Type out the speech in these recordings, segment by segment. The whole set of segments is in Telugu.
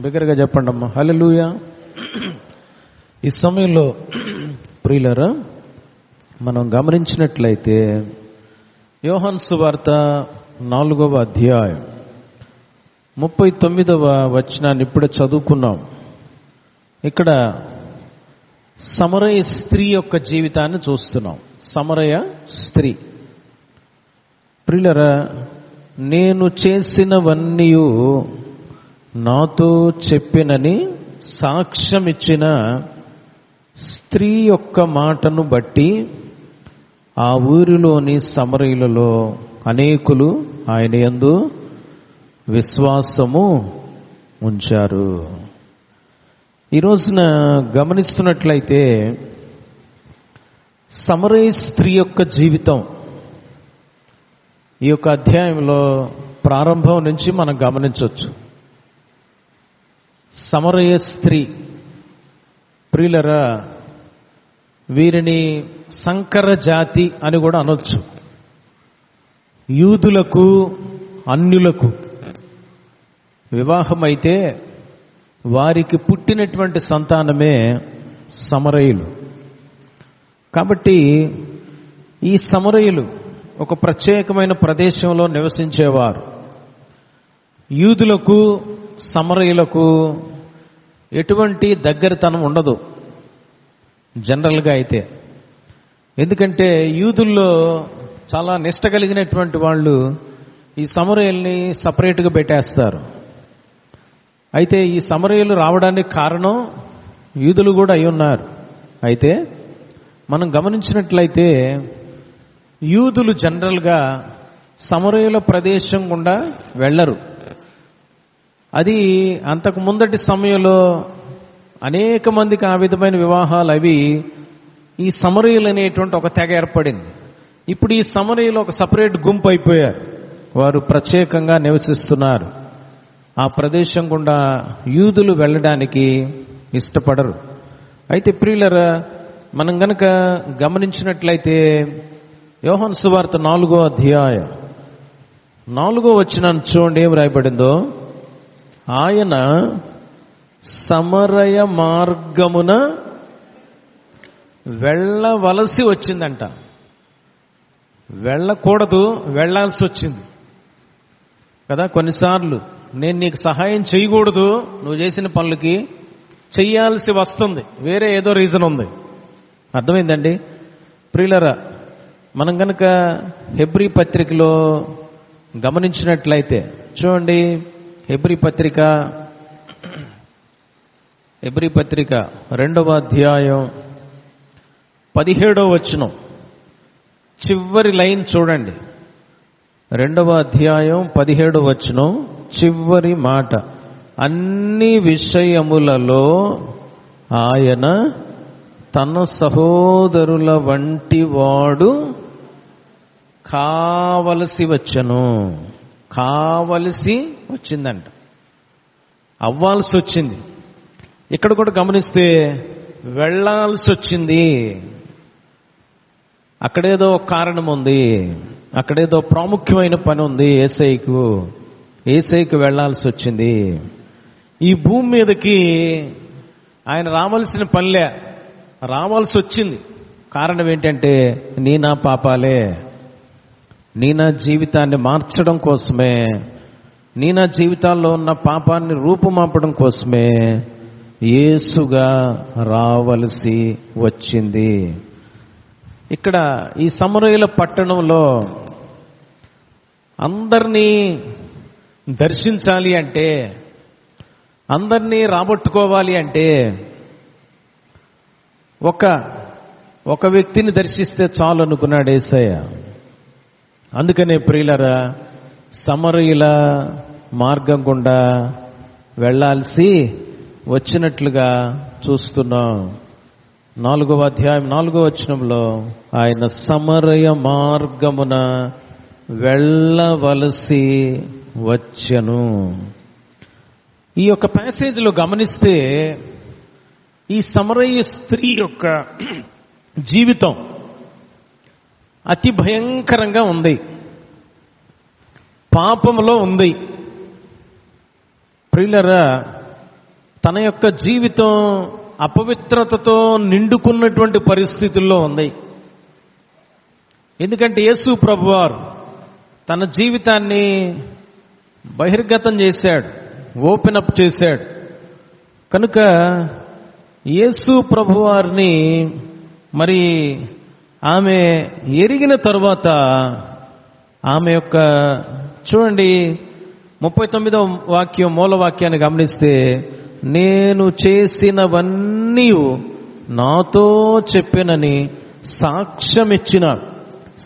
బిగ్గరగా చెప్పండి అమ్మా, హల్లెలూయా. ఈ సమయంలో ప్రియులారా, మనం గమనించినట్లయితే యోహాను సువార్త 4వ అధ్యాయం 39వ వచనాన్ని ఇప్పుడే చదువుకున్నాం. ఇక్కడ సమరయ స్త్రీ యొక్క జీవితాన్ని చూస్తున్నాం. సమరయ స్త్రీ, ప్రియులారా, నేను చేసినవన్నీ నాతో చెప్పినని సాక్ష్యం ఇచ్చిన స్త్రీ యొక్క మాటను బట్టి ఆ ఊరిలోని సమరయులలో అనేకులు ఆయన యందు విశ్వాసము ఉంచారు. ఈ రోజున గమనిస్తున్నట్లయితే సమరయ స్త్రీ యొక్క జీవితం ఈ యొక్క అధ్యాయంలో ప్రారంభం నుంచి మనం గమనించవచ్చు. సమరయ స్త్రీ, ప్రియులరా, వీరిని సంకర జాతి అని కూడా అనొచ్చు. యూదులకు అన్యులకు వివాహం అయితే వారికి పుట్టినటువంటి సంతానమే సమరయులు. కాబట్టి ఈ సమరయులు ఒక ప్రత్యేకమైన ప్రదేశంలో నివసించేవారు. యూదులకు సమరయులకు ఎటువంటి దగ్గరతనం ఉండదు జనరల్గా అయితే. ఎందుకంటే యూదుల్లో చాలా నిష్ట కలిగినటువంటి వాళ్ళు ఈ సమరయుల్ని సపరేట్గా పెట్టేస్తారు. అయితే ఈ సమరయులు రావడానికి కారణం యూదులు కూడా అయి ఉన్నారు. అయితే మనం గమనించినట్లయితే యూదులు జనరల్గా సమరయుల ప్రదేశం గుండా వెళ్ళరు. అది అంతకు ముందటి సమయంలో అనేక మందికి ఆ విధమైన వివాహాలు అవి ఈ సమరయులు అనేటువంటి ఒక తెగ ఏర్పడింది. ఇప్పుడు ఈ సమరయులు ఒక సపరేట్ గుంపు అయిపోయారు. వారు ప్రత్యేకంగా నివసిస్తున్నారు. ఆ ప్రదేశం గుండా యూదులు వెళ్ళడానికి ఇష్టపడరు. అయితే ప్రియులరా, మనం గనక గమనించినట్లయితే యోహాను సువార్త 4వ అధ్యాయం 4వ వచనాన్ని చూడండి, ఏం రాయబడిందో. ఆయన సమరయ మార్గమున వెళ్ళవలసి వచ్చిందంట. వెళ్ళకూడదు, వెళ్ళాల్సి వచ్చింది కదా. కొన్నిసార్లు నేను నీకు సహాయం చేయకూడదు, నువ్వు చేసిన పనులకి చెయ్యాల్సి వస్తుంది. వేరే ఏదో రీజన్ ఉంది. అర్థమైందండి ప్రియులరా? మనం కనుక హెబ్రీ పత్రికలో గమనించినట్లయితే చూడండి, హెబ్రీ పత్రిక 2వ అధ్యాయం 17వ వచనం చివరి లైన్ చూడండి. 2వ అధ్యాయం 17వ వచనం చివరి మాట, అన్ని విషయములలో ఆయన తన సహోదరుల వంటి వాడు కావలసి వచ్చెను. కావలసి వచ్చిందంట, అవ్వాల్సి వచ్చింది. ఇక్కడ కూడా గమనిస్తే వెళ్ళాల్సి వచ్చింది. అక్కడేదో కారణం ఉంది, అక్కడేదో ప్రాముఖ్యమైన పని ఉంది. ఏసైకు వెళ్ళాల్సి వచ్చింది. ఈ భూమి మీదకి ఆయన రావాల్సిన పనిలే, రావాల్సి వచ్చింది. కారణం ఏంటంటే నీ నా పాపాలే. నీ నా జీవితాన్ని మార్చడం కోసమే, నీ నా జీవితాల్లో ఉన్న పాపాన్ని రూపుమాపడం కోసమే యేసుగా రావలసి వచ్చింది. ఇక్కడ ఈ సమరయుల పట్టణంలో అందరినీ దర్శించాలి అంటే, అందరినీ రాబట్టుకోవాలి అంటే ఒక వ్యక్తిని దర్శిస్తే చాలు అనుకున్నాడు యేసయ్య. అందుకనే ప్రియులరా, సమరయుల మార్గం గుండా వెళ్ళాల్సి వచ్చినట్లుగా చూస్తున్నాం. 4వ అధ్యాయం 4వ వచనంలో ఆయన సమరయ మార్గమున వెళ్ళవలసి వచ్చెను. ఈ యొక్క ప్యాసేజ్లో గమనిస్తే ఈ సమరయ స్త్రీ యొక్క జీవితం అతి భయంకరంగా ఉంది, పాపములో ఉంది. ప్రియులరా, తన యొక్క జీవితం అపవిత్రతతో నిండుకున్నటువంటి పరిస్థితుల్లో ఉంది. ఎందుకంటే యేసు ప్రభువారు తన జీవితాన్ని బహిర్గతం చేశాడు, ఓపెన్ అప్ చేశాడు. కనుక యేసు ప్రభువారిని మరి ఆమె ఎరిగిన తరువాత ఆమె యొక్క చూడండి 39వ వాక్యం మూల వాక్యాన్ని గమనిస్తే, నేను చేసినవన్నీ నాతో చెప్పినని సాక్ష్యమిచ్చిన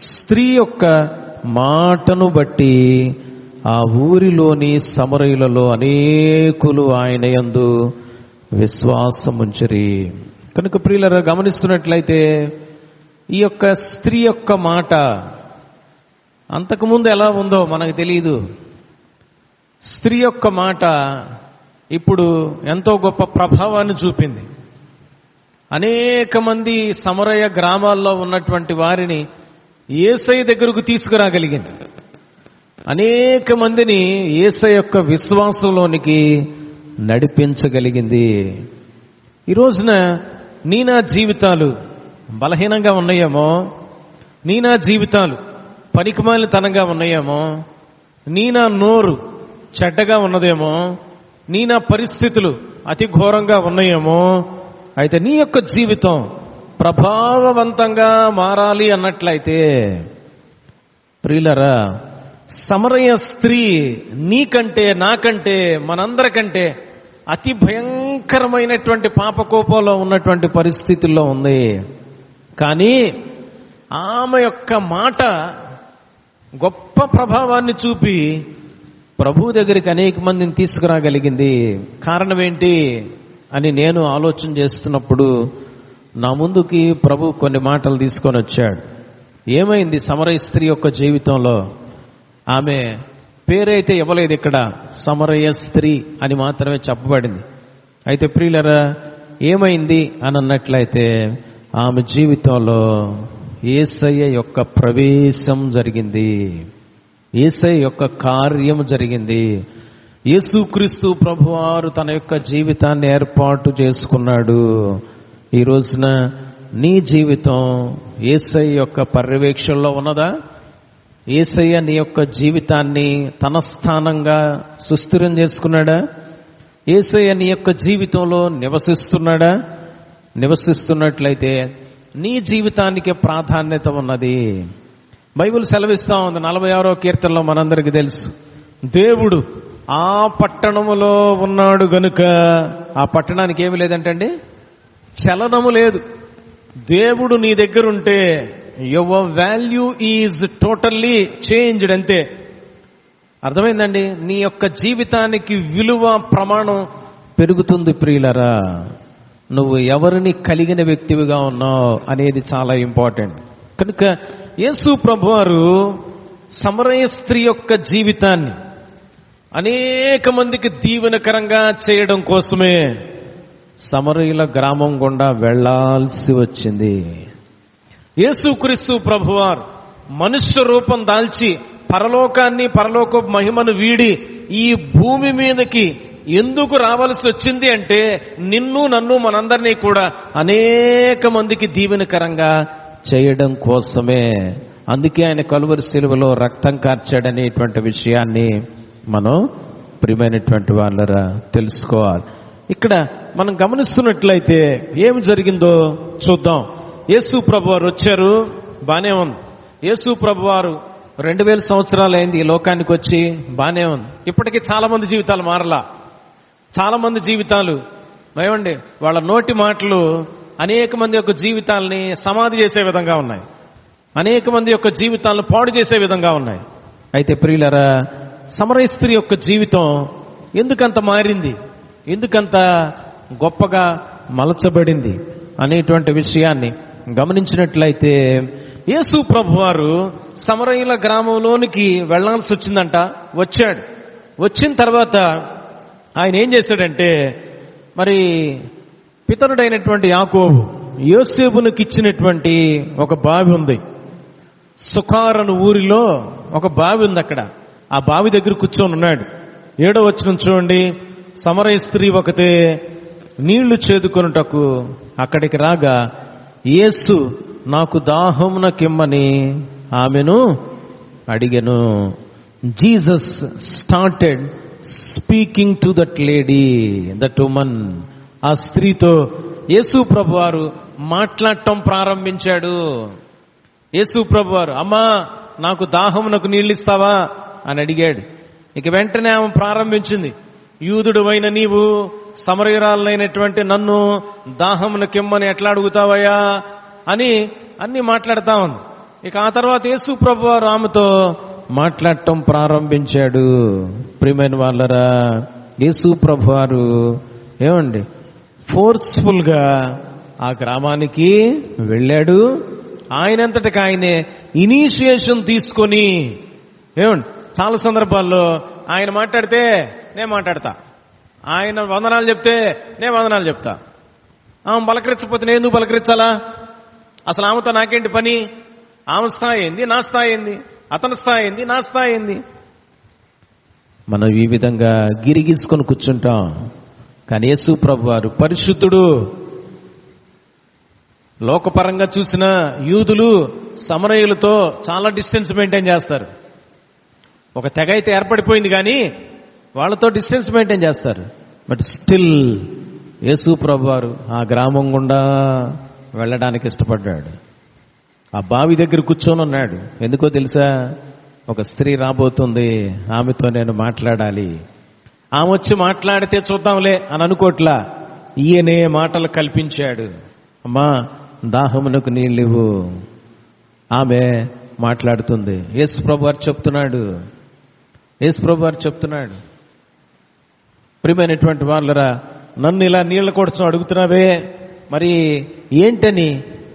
స్త్రీ యొక్క మాటను బట్టి ఆ ఊరిలోని సమరయులలో అనేకులు ఆయన యందు విశ్వాసముంచిరి. కనుక ప్రియులారా, గమనిస్తున్నట్లయితే ఈ యొక్క స్త్రీ యొక్క మాట అంతకుముందు ఎలా ఉందో మనకు తెలియదు. స్త్రీ యొక్క మాట ఇప్పుడు ఎంతో గొప్ప ప్రభావాన్ని చూపింది. అనేక మంది సమరయ గ్రామాల్లో ఉన్నటువంటి వారిని యేసయ్య దగ్గరకు తీసుకురాగలిగింది. అనేక మందిని యేసయ్య యొక్క విశ్వాసంలోనికి నడిపించగలిగింది. ఈ రోజున నీ నా జీవితాలు బలహీనంగా ఉన్నాయేమో, నీ నా జీవితాలు పనికిమాలినతనంగా ఉన్నాయేమో, నీ నా నోరు చెడ్డగా ఉన్నదేమో, నీ నా పరిస్థితులు అతి ఘోరంగా ఉన్నాయేమో, అయితే నీ యొక్క జీవితం ప్రభావవంతంగా మారాలి అన్నట్లయితే ప్రియులరా, సమరయ స్త్రీ నీకంటే నాకంటే మనందరికంటే అతి భయంకరమైనటువంటి పాపకోపంలో ఉన్నటువంటి పరిస్థితుల్లో ఉంది. కానీ ఆమె యొక్క మాట గొప్ప ప్రభావాన్ని చూపి ప్రభు దగ్గరికి అనేక మందిని తీసుకురాగలిగింది. కారణం ఏంటి అని నేను ఆలోచన చేస్తున్నప్పుడు నా ముందుకి ప్రభు కొన్ని మాటలు తీసుకొని వచ్చాడు. ఏమైంది సమరయ స్త్రీ యొక్క జీవితంలో? ఆమె పేరైతే ఇవ్వలేదు, ఇక్కడ సమరయ స్త్రీ అని మాత్రమే చెప్పబడింది. అయితే ప్రియులరా, ఏమైంది అని అన్నట్లయితే ఆమె జీవితంలో యేసయ్య యొక్క ప్రవేశం జరిగింది, యేసయ్య యొక్క కార్యం జరిగింది. యేసుక్రీస్తు ప్రభువారు తన యొక్క జీవితాన్ని ఏర్పాటు చేసుకున్నాడు. ఈ రోజున నీ జీవితం యేసయ్య యొక్క పర్యవేక్షణలో ఉన్నదా? యేసయ్య నీ యొక్క జీవితాన్ని తన స్థానంగా సుస్థిరం చేసుకున్నాడా? యేసయ్య నీ యొక్క జీవితంలో నివసిస్తున్నాడా? నివసిస్తున్నట్లయితే నీ జీవితానికి ప్రాధాన్యత ఉన్నది. బైబిల్ సెలవిస్తా ఉంది 46వ కీర్తనలో, మనందరికీ తెలుసు, దేవుడు ఆ పట్టణములో ఉన్నాడు గనుక ఆ పట్టణానికి ఏమి లేదంటండి, చలనము లేదు. దేవుడు నీ దగ్గర ఉంటే your value is totally changed, అంతే. అర్థమైందండి? నీ యొక్క జీవితానికి విలువ ప్రమాణం పెరుగుతుంది. ప్రియులరా, నువ్వు ఎవరిని కలిగిన వ్యక్తివిగా ఉన్నావు అనేది చాలా ఇంపార్టెంట్. కనుక యేసు ప్రభువారు సమరయ స్త్రీ యొక్క జీవితాన్ని అనేక మందికి దీవెనకరంగా చేయడం కోసమే సమరయుల గ్రామం గుండా వెళ్లాల్సి వచ్చింది. యేసుక్రీస్తు ప్రభువారు మనుష్య రూపం దాల్చి పరలోకాన్ని, పరలోక మహిమను వీడి ఈ భూమి మీదకి ఎందుకు రావాల్సి వచ్చింది అంటే, నిన్ను నన్ను మనందరినీ కూడా అనేక మందికి దీవెనకరంగా చేయడం కోసమే. అందుకే ఆయన కలువరి శిలువలో రక్తం కార్చాడనేటువంటి విషయాన్ని మనం ప్రియమైనటువంటి వాళ్ళరా తెలుసుకోవాలి. ఇక్కడ మనం గమనిస్తున్నట్లయితే ఏమి జరిగిందో చూద్దాం. యేసు ప్రభువారు వచ్చారు, బానే ఉంది. యేసు ప్రభువారు 2000 సంవత్సరాలు అయింది ఈ లోకానికి వచ్చి, బానే ఉంది. ఇప్పటికీ చాలా మంది జీవితాలు మారలా. చాలా మంది జీవితాలు ఏమండి, వాళ్ళ నోటి మాటలు అనేక మంది యొక్క జీవితాలని సమాధి చేసే విధంగా ఉన్నాయి, అనేక మంది యొక్క జీవితాలను పాడు చేసే విధంగా ఉన్నాయి. అయితే ప్రియులరా, సమరయ స్త్రీ యొక్క జీవితం ఎందుకంత మారింది, ఎందుకంత గొప్పగా మలచబడింది అనేటువంటి విషయాన్ని గమనించినట్లయితే, యేసు ప్రభువారు సమరయుల గ్రామంలోనికి వెళ్లాల్సి వచ్చిందంట. వచ్చాడు. వచ్చిన తర్వాత ఆయన ఏం చేశాడంటే, మరి పితరుడైనటువంటి యాకోబు యోసేపునికి ఇచ్చినటువంటి ఒక బావి ఉంది, సుఖారను ఊరిలో ఒక బావి ఉంది. అక్కడ ఆ బావి దగ్గర కూర్చొని ఉన్నాడు. 7వ వచనం చూడండి, సమరయ స్త్రీ ఒకతే నీళ్లు చేదుకొనుటకు అక్కడికి రాగా యేసు నాకు దాహమునకిమ్మని ఆమెను అడిగెను. Jesus started speaking to that lady, that woman. ఆ స్త్రీతో యేసు ప్రభువారు మాట్లాడటం ప్రారంభించాడు. యేసు ప్రభువారు, అమ్మా నాకు దాహమునకు నీళ్ళు ఇస్తావా అని అడిగాడు. ఇక వెంటనే ఆమె ప్రారంభించింది, యూదుడు అయిన నీవు సమరయురాలైనటువంటి నన్ను దాహమునకిమ్మని ఎట్లా అడుగుతావయ్యా అని అన్ని మాట్లాడుతా ఉంది. ఇక ఆ తర్వాత యేసు ప్రభువారు ఆమెతో మాట్లాడటం ప్రారంభించాడు. ప్రియమైన వాళ్ళరా, యేసు ప్రభువారు ఏమండి ఫోర్స్ఫుల్గా ఆ గ్రామానికి వెళ్ళాడు. ఆయనంతటికి ఆయనే ఇనిషియేషన్ తీసుకొని, ఏమండి చాలా సందర్భాల్లో ఆయన మాట్లాడితే నేను మాట్లాడతా, ఆయన వందనాలు చెప్తే నేను వందనాలు చెప్తా, ఆమె పలకరించకపోతే నేను ఎందుకు పలకరించాలా, అసలు ఆమెతో నాకేంటి పని, ఆమె స్థాయి ఏంది, నా స్థాయి ఏంది, అతని స్థాయి ఏంది, నా స్థాయి ఏంది. మనం ఈ విధంగా గిరిగీసుకొని కూర్చుంటాం. కానీ యేసు ప్రభువారు పరిశుద్ధుడు. లోకపరంగా చూసిన యూదులు సమరయులతో చాలా డిస్టెన్స్ మెయింటైన్ చేస్తారు. ఒక తెగ అయితే ఏర్పడిపోయింది కానీ వాళ్ళతో డిస్టెన్స్ మెయింటైన్ చేస్తారు. బట్ స్టిల్ యేసు ప్రభువారు ఆ గ్రామం గుండా వెళ్ళడానికి ఇష్టపడ్డాడు. ఆ బావి దగ్గర కూర్చొని ఉన్నాడు. ఎందుకో తెలుసా, ఒక స్త్రీ రాబోతుంది, ఆమెతో నేను మాట్లాడాలి. ఆమె వచ్చి మాట్లాడితే చూద్దాంలే అని అనుకోట్లా, ఈయనే మాటలు కల్పించాడు. అమ్మా దాహమునకు నీళ్ళివ్వు. ఆమె మాట్లాడుతుంది. యేసు ప్రభువారు చెప్తున్నాడు, ప్రియమైనటువంటి వాళ్ళరా, నన్ను ఇలా నీళ్ళ కోసం అడుగుతున్నావే, మరి ఏంటని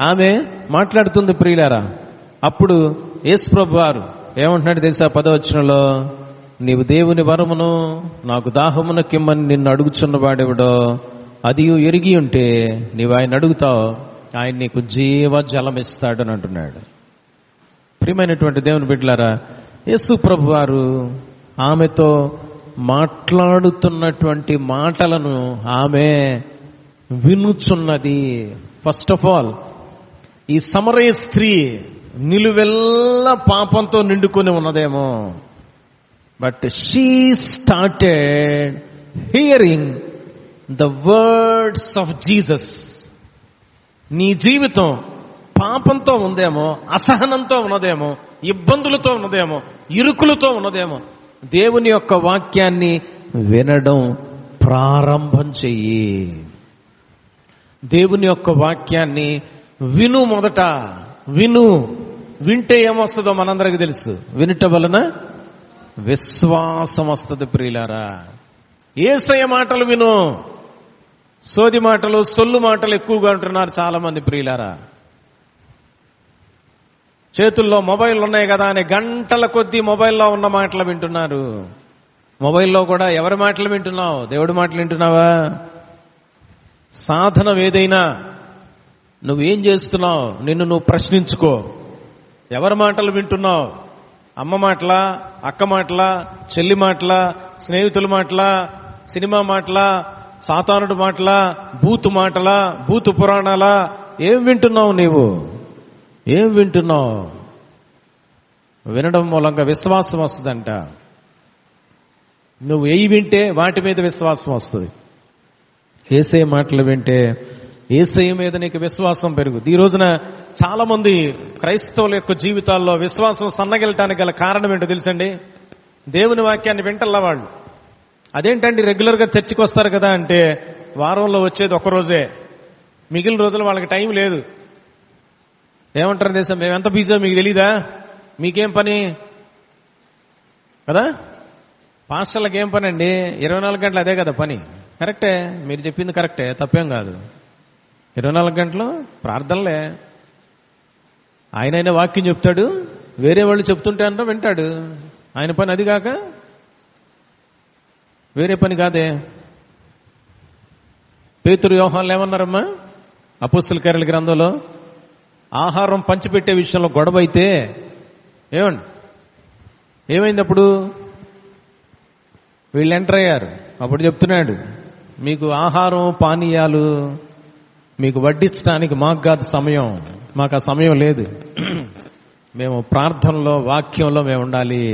ఆమె మాట్లాడుతుంది. ప్రియులారా, అప్పుడు యేసు ప్రభువారు ఏమంటున్నాడు తెలుసా, 10వ వచనంలో, నీవు దేవుని వరమును నాకు దాహమునకిమ్మని నిన్ను అడుగుచున్న వాడెవడో అది ఎరిగి ఉంటే నీవు ఆయన అడుగుతావు, ఆయన నీకు జీవ జలం ఇస్తాడని అంటున్నాడు. ప్రియమైనటువంటి దేవుని బిడ్డలారా, యేసు ప్రభువారు ఆమెతో మాట్లాడుతున్నటువంటి మాటలను ఆమె వినుచున్నది. ఫస్ట్ ఆఫ్ ఆల్, ఈ సమరయ స్త్రీ నిలువెల్లా పాపంతో నిండుకొని ఉన్నదేమో, but she started hearing the words of Jesus. నీ జీవితం పాపంతో ఉందేమో, అసహనంతో ఉన్నదేమో, ఇబ్బందులతో ఉన్నదేమో, ఇరుకులతో ఉన్నదేమో, దేవుని యొక్క వాక్యాన్ని వినడం ప్రారంభం చెయ్యి. దేవుని యొక్క వాక్యాన్ని విను. మొదట వింటే ఏమొస్తుందో మనందరికీ తెలుసు. వినుట వలన విశ్వాసం వస్తుంది. ప్రియులారా, యేసయ్య మాటలు విను. సోది మాటలు, సొల్లు మాటలు ఎక్కువగా ఉంటున్నారు చాలా మంది. ప్రియులారా, చేతుల్లో మొబైల్ ఉన్నాయి కదా అని గంటల కొద్దీ మొబైల్లో ఉన్న మాటలు వింటున్నారు. మొబైల్లో కూడా ఎవరి మాటలు వింటున్నావు? దేవుడి మాటలు వింటున్నావా? సాధనం ఏదైనా నువ్వేం చేస్తున్నావు, నిన్ను నువ్వు ప్రశ్నించుకో. ఎవరి మాటలు వింటున్నావు? అమ్మ మాటలా, అక్క మాటలా, చెల్లి మాటలా, స్నేహితుల మాటలా, సినిమా మాటలా, సాతానుడు మాటలా, బూతు మాటలా, బూతు పురాణాలా? ఏం వింటున్నావు నీవు? ఏం వింటున్నావు? వినడం మూలంగా విశ్వాసం వస్తుందంట. నువ్వు ఏవి వింటే వాటి మీద విశ్వాసం వస్తుంది. యేసయ్య మాటలు వింటే యేసయ్య మీద నీకు విశ్వాసం పెరుగుతుంది. ఈ రోజున చాలా మంది క్రైస్తవుల యొక్క జీవితాల్లో విశ్వాసం సన్నగిలటానికి గల కారణం ఏంటో తెలుసండి? దేవుని వాక్యాన్ని వింటల్లా వాళ్ళు. అదేంటండి రెగ్యులర్గా చర్చికి వస్తారు కదా అంటే, వారంలో వచ్చేది ఒక్కరోజే, మిగిలిన రోజులు వాళ్ళకి టైం లేదు. ఏమంటారు తెలుసా, మేము ఎంత బిజీ మీకు తెలీదా, మీకేం పని కదా, పాస్టర్లకు ఏం పని అండి, 24 గంటలు అదే కదా పని. కరెక్టే, మీరు చెప్పింది కరెక్టే, తప్పేం కాదు. 24 గంటలు ప్రార్థనలే. ఆయన వాక్యం చెప్తాడు, వేరే వాళ్ళు చెప్తుంటే అంతా వింటాడు. ఆయన పని అది కాక వేరే పని కాదే. పేతురు యోహాన్లు ఏమన్నారమ్మా అపోస్తల కార్యాల గ్రంథంలో? ఆహారం పంచిపెట్టే విషయంలో గొడవ అయితే ఏమైంది? అప్పుడు వీళ్ళు ఎంటర్ అయ్యారు. అప్పుడు చెప్తున్నాడు, మీకు ఆహారం పానీయాలు మీకు వడ్డించడానికి మాకు కాదు సమయం, మాకు ఆ సమయం లేదు. మేము ప్రార్థనలో వాక్యంలో మేము ఉండాలి.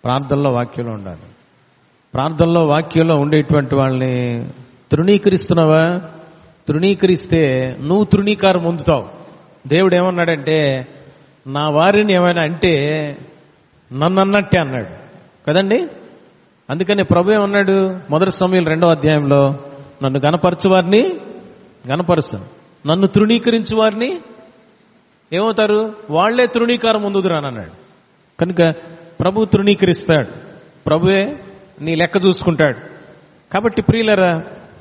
ప్రార్థనలో వాక్యంలో ఉండాలి. ప్రార్థనలో వాక్యంలో ఉండేటువంటి వాళ్ళని తృణీకరిస్తున్నావా? తృణీకరిస్తే నువ్వు తృణీకారం పొందుతావు. దేవుడు ఏమన్నాడంటే, నా వారిని ఏమైనా అంటే నన్ను అన్నట్టే అన్నాడు కదండి. అందుకని ప్రభు ఏమన్నాడు మొదటి సమూయేలు 2వ అధ్యాయంలో, నన్ను గణపరచు వారిని గణపరుచు, నన్ను తృణీకరించు వారిని ఏమవుతారు, వాళ్లే తృణీకారం పొందుదురానన్నాడు. కనుక ప్రభు తృణీకరిస్తాడు, ప్రభువే నీ లెక్క చూసుకుంటాడు. కాబట్టి ప్రియులరా,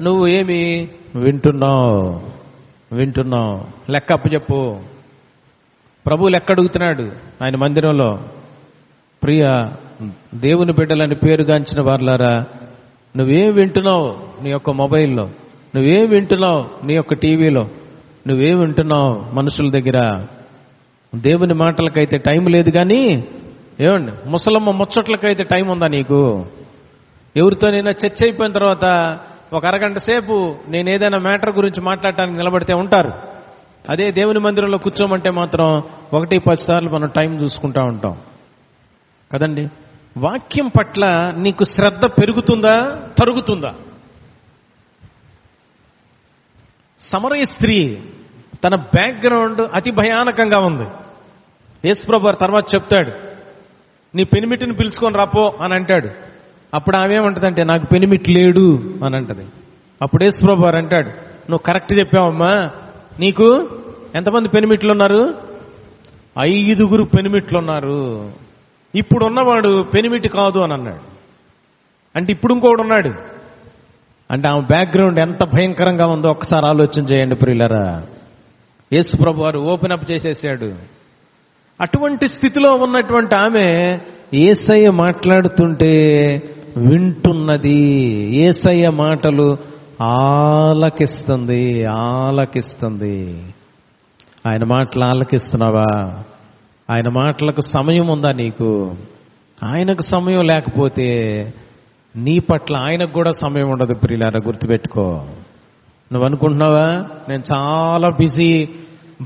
నువ్వు ఏమి వింటున్నావు లెక్క అప్పచెప్పు. ప్రభు లెక్క అడుగుతున్నాడు ఆయన మందిరంలో. ప్రియ దేవుని బిడ్డలని పేరుగాంచిన వారులారా, నువ్వేం వింటున్నావు నీ యొక్క మొబైల్లో, నువ్వేం వింటున్నావు నీ యొక్క టీవీలో, నువ్వేం వింటున్నావు మనుషుల దగ్గర? దేవుని మాటలకైతే టైం లేదు, కానీ ఏమండి ముసలమ్మ ముచ్చట్లకైతే టైం ఉందా నీకు? ఎవరితోనైనా చర్చ అయిపోయిన తర్వాత ఒక అరగంట సేపు నేను ఏదైనా మ్యాటర్ గురించి మాట్లాడటానికి నిలబడితే ఉంటారు. అదే దేవుని మందిరంలో కూర్చోమంటే మాత్రం 1-10 సార్లు మనం టైం చూసుకుంటా ఉంటాం కదండి. వాక్యం పట్ల నీకు శ్రద్ధ పెరుగుతుందా, తరుగుతుందా? సమరయ స్త్రీ తన బ్యాక్గ్రౌండ్ అతి భయానకంగా ఉంది. యేసుప్రభు తర్వాత చెప్తాడు, నీ పెనిమిటిని పిలుచుకొని రాపో అని అంటాడు. అప్పుడు ఆమె ఏమంటదంటే, నాకు పెనిమిటి లేడు అని అంటది. అప్పుడు యేసుప్రభు అంటాడు, నువ్వు కరెక్ట్ చెప్పావమ్మా, నీకు ఎంతమంది పెనిమిట్లు ఉన్నారు? 5 పెనిమిట్లు ఉన్నారు. ఇప్పుడు ఉన్నవాడు పెనిమిటి కాదు అని అన్నాడు. అంటే ఇప్పుడు ఇంకోడు ఉన్నాడు. అంటే ఆమె బ్యాక్గ్రౌండ్ ఎంత భయంకరంగా ఉందో ఒక్కసారి ఆలోచన చేయండి ప్రియులారా. యేసుప్రభు వారు ఓపెన్ అప్ చేసేసాడు. అటువంటి స్థితిలో ఉన్నటువంటి ఆమె యేసయ్య మాట్లాడుతుంటే వింటున్నది, యేసయ్య మాటలు ఆలకిస్తుంది. ఆయన మాటలు ఆలకిస్తున్నావా? ఆయన మాటలకు సమయం ఉందా నీకు? ఆయనకు సమయం లేకపోతే నీ పట్ల ఆయనకు కూడా సమయం ఉండదు ప్రియులారా, గుర్తుపెట్టుకో. నువ్వు అనుకుంటున్నావా, నేను చాలా బిజీ,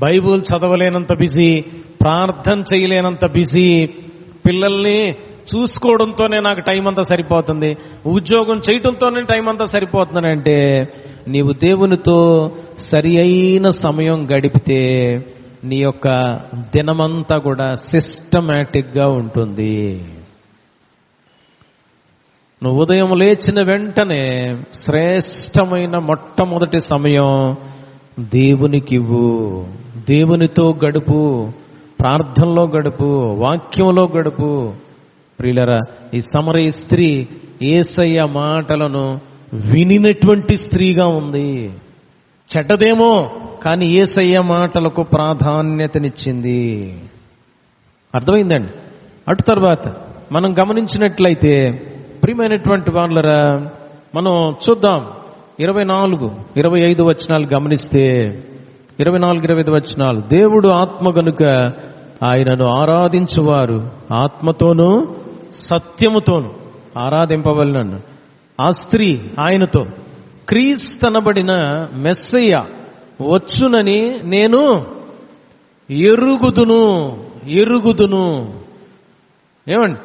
బైబుల్ చదవలేనంత బిజీ, ప్రార్థన చేయలేనంత బిజీ, పిల్లల్ని చూసుకోవడంతోనే నాకు టైం అంతా సరిపోతుంది, ఉద్యోగం చేయటంతోనే టైం అంతా సరిపోతుంది అంటే, నీవు దేవునితో సరి అయిన సమయం గడిపితే నీ యొక్క దినమంతా కూడా సిస్టమేటిక్గా ఉంటుంది. నువ్వు ఉదయం లేచిన వెంటనే శ్రేష్టమైన మొట్టమొదటి సమయం దేవునికివ్వు. దేవునితో గడుపు, ప్రార్థనలో గడుపు, వాక్యంలో గడుపు. ప్రియులరా, ఈ సమరయ స్త్రీ యేసయ్య మాటలను వినినటువంటి స్త్రీగా ఉంది. చెడ్డదేమో కానీ యేసయ్య మాటలకు ప్రాధాన్యతనిచ్చింది. అర్థమైందండి? అటు తర్వాత మనం గమనించినట్లయితే ప్రియమైనటువంటి వాళ్ళరా, మనం చూద్దాం 24-25 వచనాలు గమనిస్తే, 24-25 వచనాలు, దేవుడు ఆత్మ గనుక ఆయనను ఆరాధించువారు ఆత్మతోనూ సత్యముతోనూ ఆరాధింపవలెనను. ఆ స్త్రీ ఆయనతో, క్రీస్తనబడిన మెస్సయ్య వచ్చునని నేను ఎరుగుదును. ఏమండి,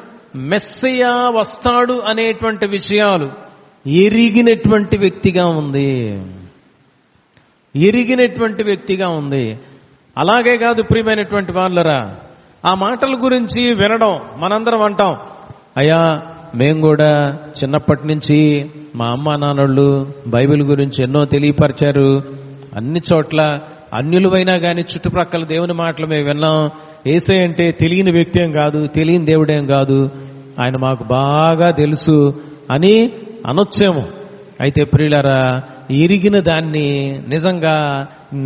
మెస్సయ్య వస్తాడు అనేటువంటి విషయాలు ఎరిగినటువంటి వ్యక్తిగా ఉంది. అలాగే కాదు ప్రియమైనటువంటి వాళ్ళరా, ఆ మాటల గురించి వినడం మనందరం అంటాం, అయ్యా మేము కూడా చిన్నప్పటి నుంచి మా అమ్మా నాన్నళ్ళు బైబిల్ గురించి ఎన్నో తెలియపరిచారు, అన్ని చోట్ల అన్యులమైనా కానీ చుట్టుప్రక్కల దేవుని మాటలు మేము విన్నాం. యేసయ్య అంటే తెలియని వ్యక్తి ఏం కాదు, తెలియని దేవుడేం కాదు, ఆయన మాకు బాగా తెలుసు అని అనొచ్చేమో. అయితే ప్రియులారా, ఎరిగిన దాన్ని నిజంగా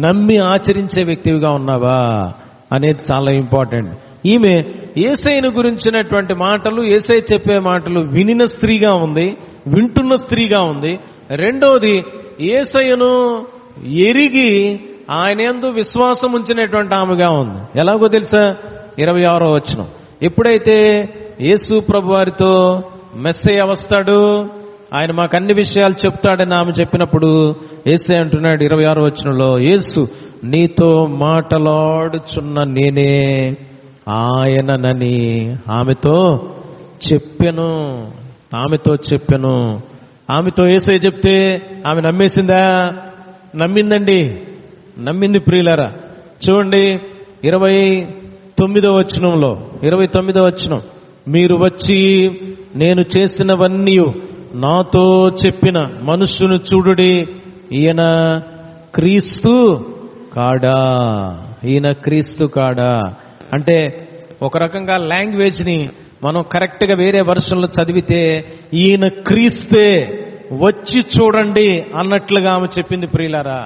నమ్మి ఆచరించే వ్యక్తివిగా ఉన్నావా అనేది చాలా ఇంపార్టెంట్. ఈమె యేసయ్యను గురించినటువంటి మాటలు, యేసయ్య చెప్పే మాటలు వినిన స్త్రీగా ఉంది, వింటున్న స్త్రీగా ఉంది. రెండోది, యేసయ్యను ఎరిగి ఆయన యందు విశ్వాసం ఉంచినటువంటి ఆమెగా ఉంది. ఎలాగో తెలుసా? 26వ వచనం, ఎప్పుడైతే యేసు ప్రభు వారితో మెస్సయ్య వస్తాడు, ఆయన మాకు అన్ని విషయాలు చెప్తాడని ఆమె చెప్పినప్పుడు యేసయ్య అంటున్నాడు 26వ వచనంలో, యేసు నీతో మాటలాడుచున్న నేనే ఆయననని ఆమెతో చెప్పెను. ఆమెతో యేసయ్య చెప్తే ఆమె నమ్మేసిందా? నమ్మిందండి, నమ్మింది ప్రియులారా. చూడండి 29వ వచనం, మీరు వచ్చి నేను చేసినవన్నీ నాతో చెప్పిన మనుష్యుని చూడుడి, ఈయన క్రీస్తు కాడా. అంటే ఒక రకంగా లాంగ్వేజ్ని మనం కరెక్ట్గా వేరే వర్షన్లో చదివితే ఈయన క్రీస్తే, వచ్చి చూడండి అన్నట్లుగా ఆమె చెప్పింది ప్రియులారా.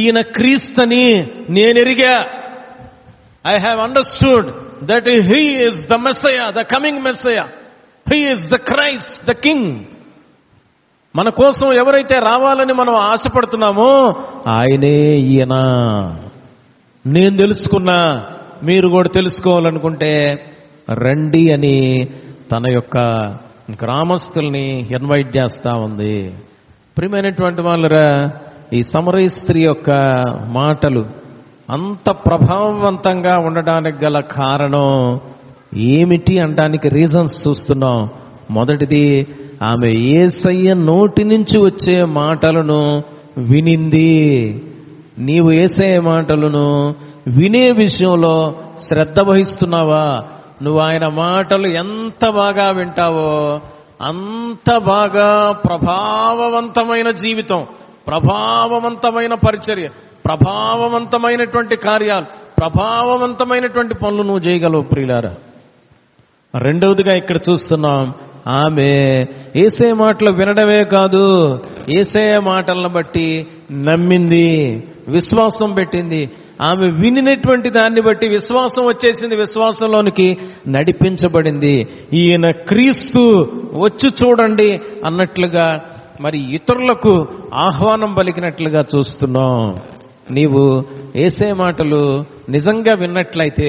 ఈయన క్రీస్తని నేను ఎరిగా. I have understood that he is the Messiah, the coming Messiah. He is the Christ, the King. మన కోసం ఎవరైతే రావాలని మనం ఆశపడుతున్నామో ఆయనే ఈయన. నేను తెలుసుకున్నా, మీరు కూడా తెలుసుకోవాలనుకుంటే రండి అని తన యొక్క గ్రామస్తుల్ని ఇన్వైట్ చేస్తా ఉంది. ప్రియమైనటువంటి వాళ్ళరా, ఈ సమరయ స్త్రీ యొక్క మాటలు అంత ప్రభావవంతంగా ఉండడానికి గల కారణం ఏమిటి అనడానికి రీజన్స్ చూస్తున్నాం. మొదటిది, ఆమె యేసయ్య నోటి నుంచి వచ్చే మాటలను వినింది. నీవు యేసయ్య మాటలను వినే విషయంలో శ్రద్ధ వహిస్తున్నావా? నువ్వు ఆయన మాటలు ఎంత బాగా వింటావో అంత బాగా ప్రభావవంతమైన జీవితం, ప్రభావవంతమైన పరిచర్య, ప్రభావవంతమైనటువంటి కార్యాలు, ప్రభావవంతమైనటువంటి పనులు నువ్వు చేయగలవు ప్రియులారా. రెండవదిగా ఇక్కడ చూస్తున్నాం, ఆమె యేసయ్య మాటలు వినడమే కాదు, యేసయ్య మాటలను బట్టి నమ్మింది, విశ్వాసం పెట్టింది. ఆమె వినినటువంటి దాన్ని బట్టి విశ్వాసం వచ్చేసింది, విశ్వాసంలోనికి నడిపించబడింది. ఈయన క్రీస్తు, వచ్చి చూడండి అన్నట్లుగా మరి ఇతరులకు ఆహ్వానం పలికినట్లుగా చూస్తున్నాం. నీవు యేసయ్య మాటలు నిజంగా విన్నట్లయితే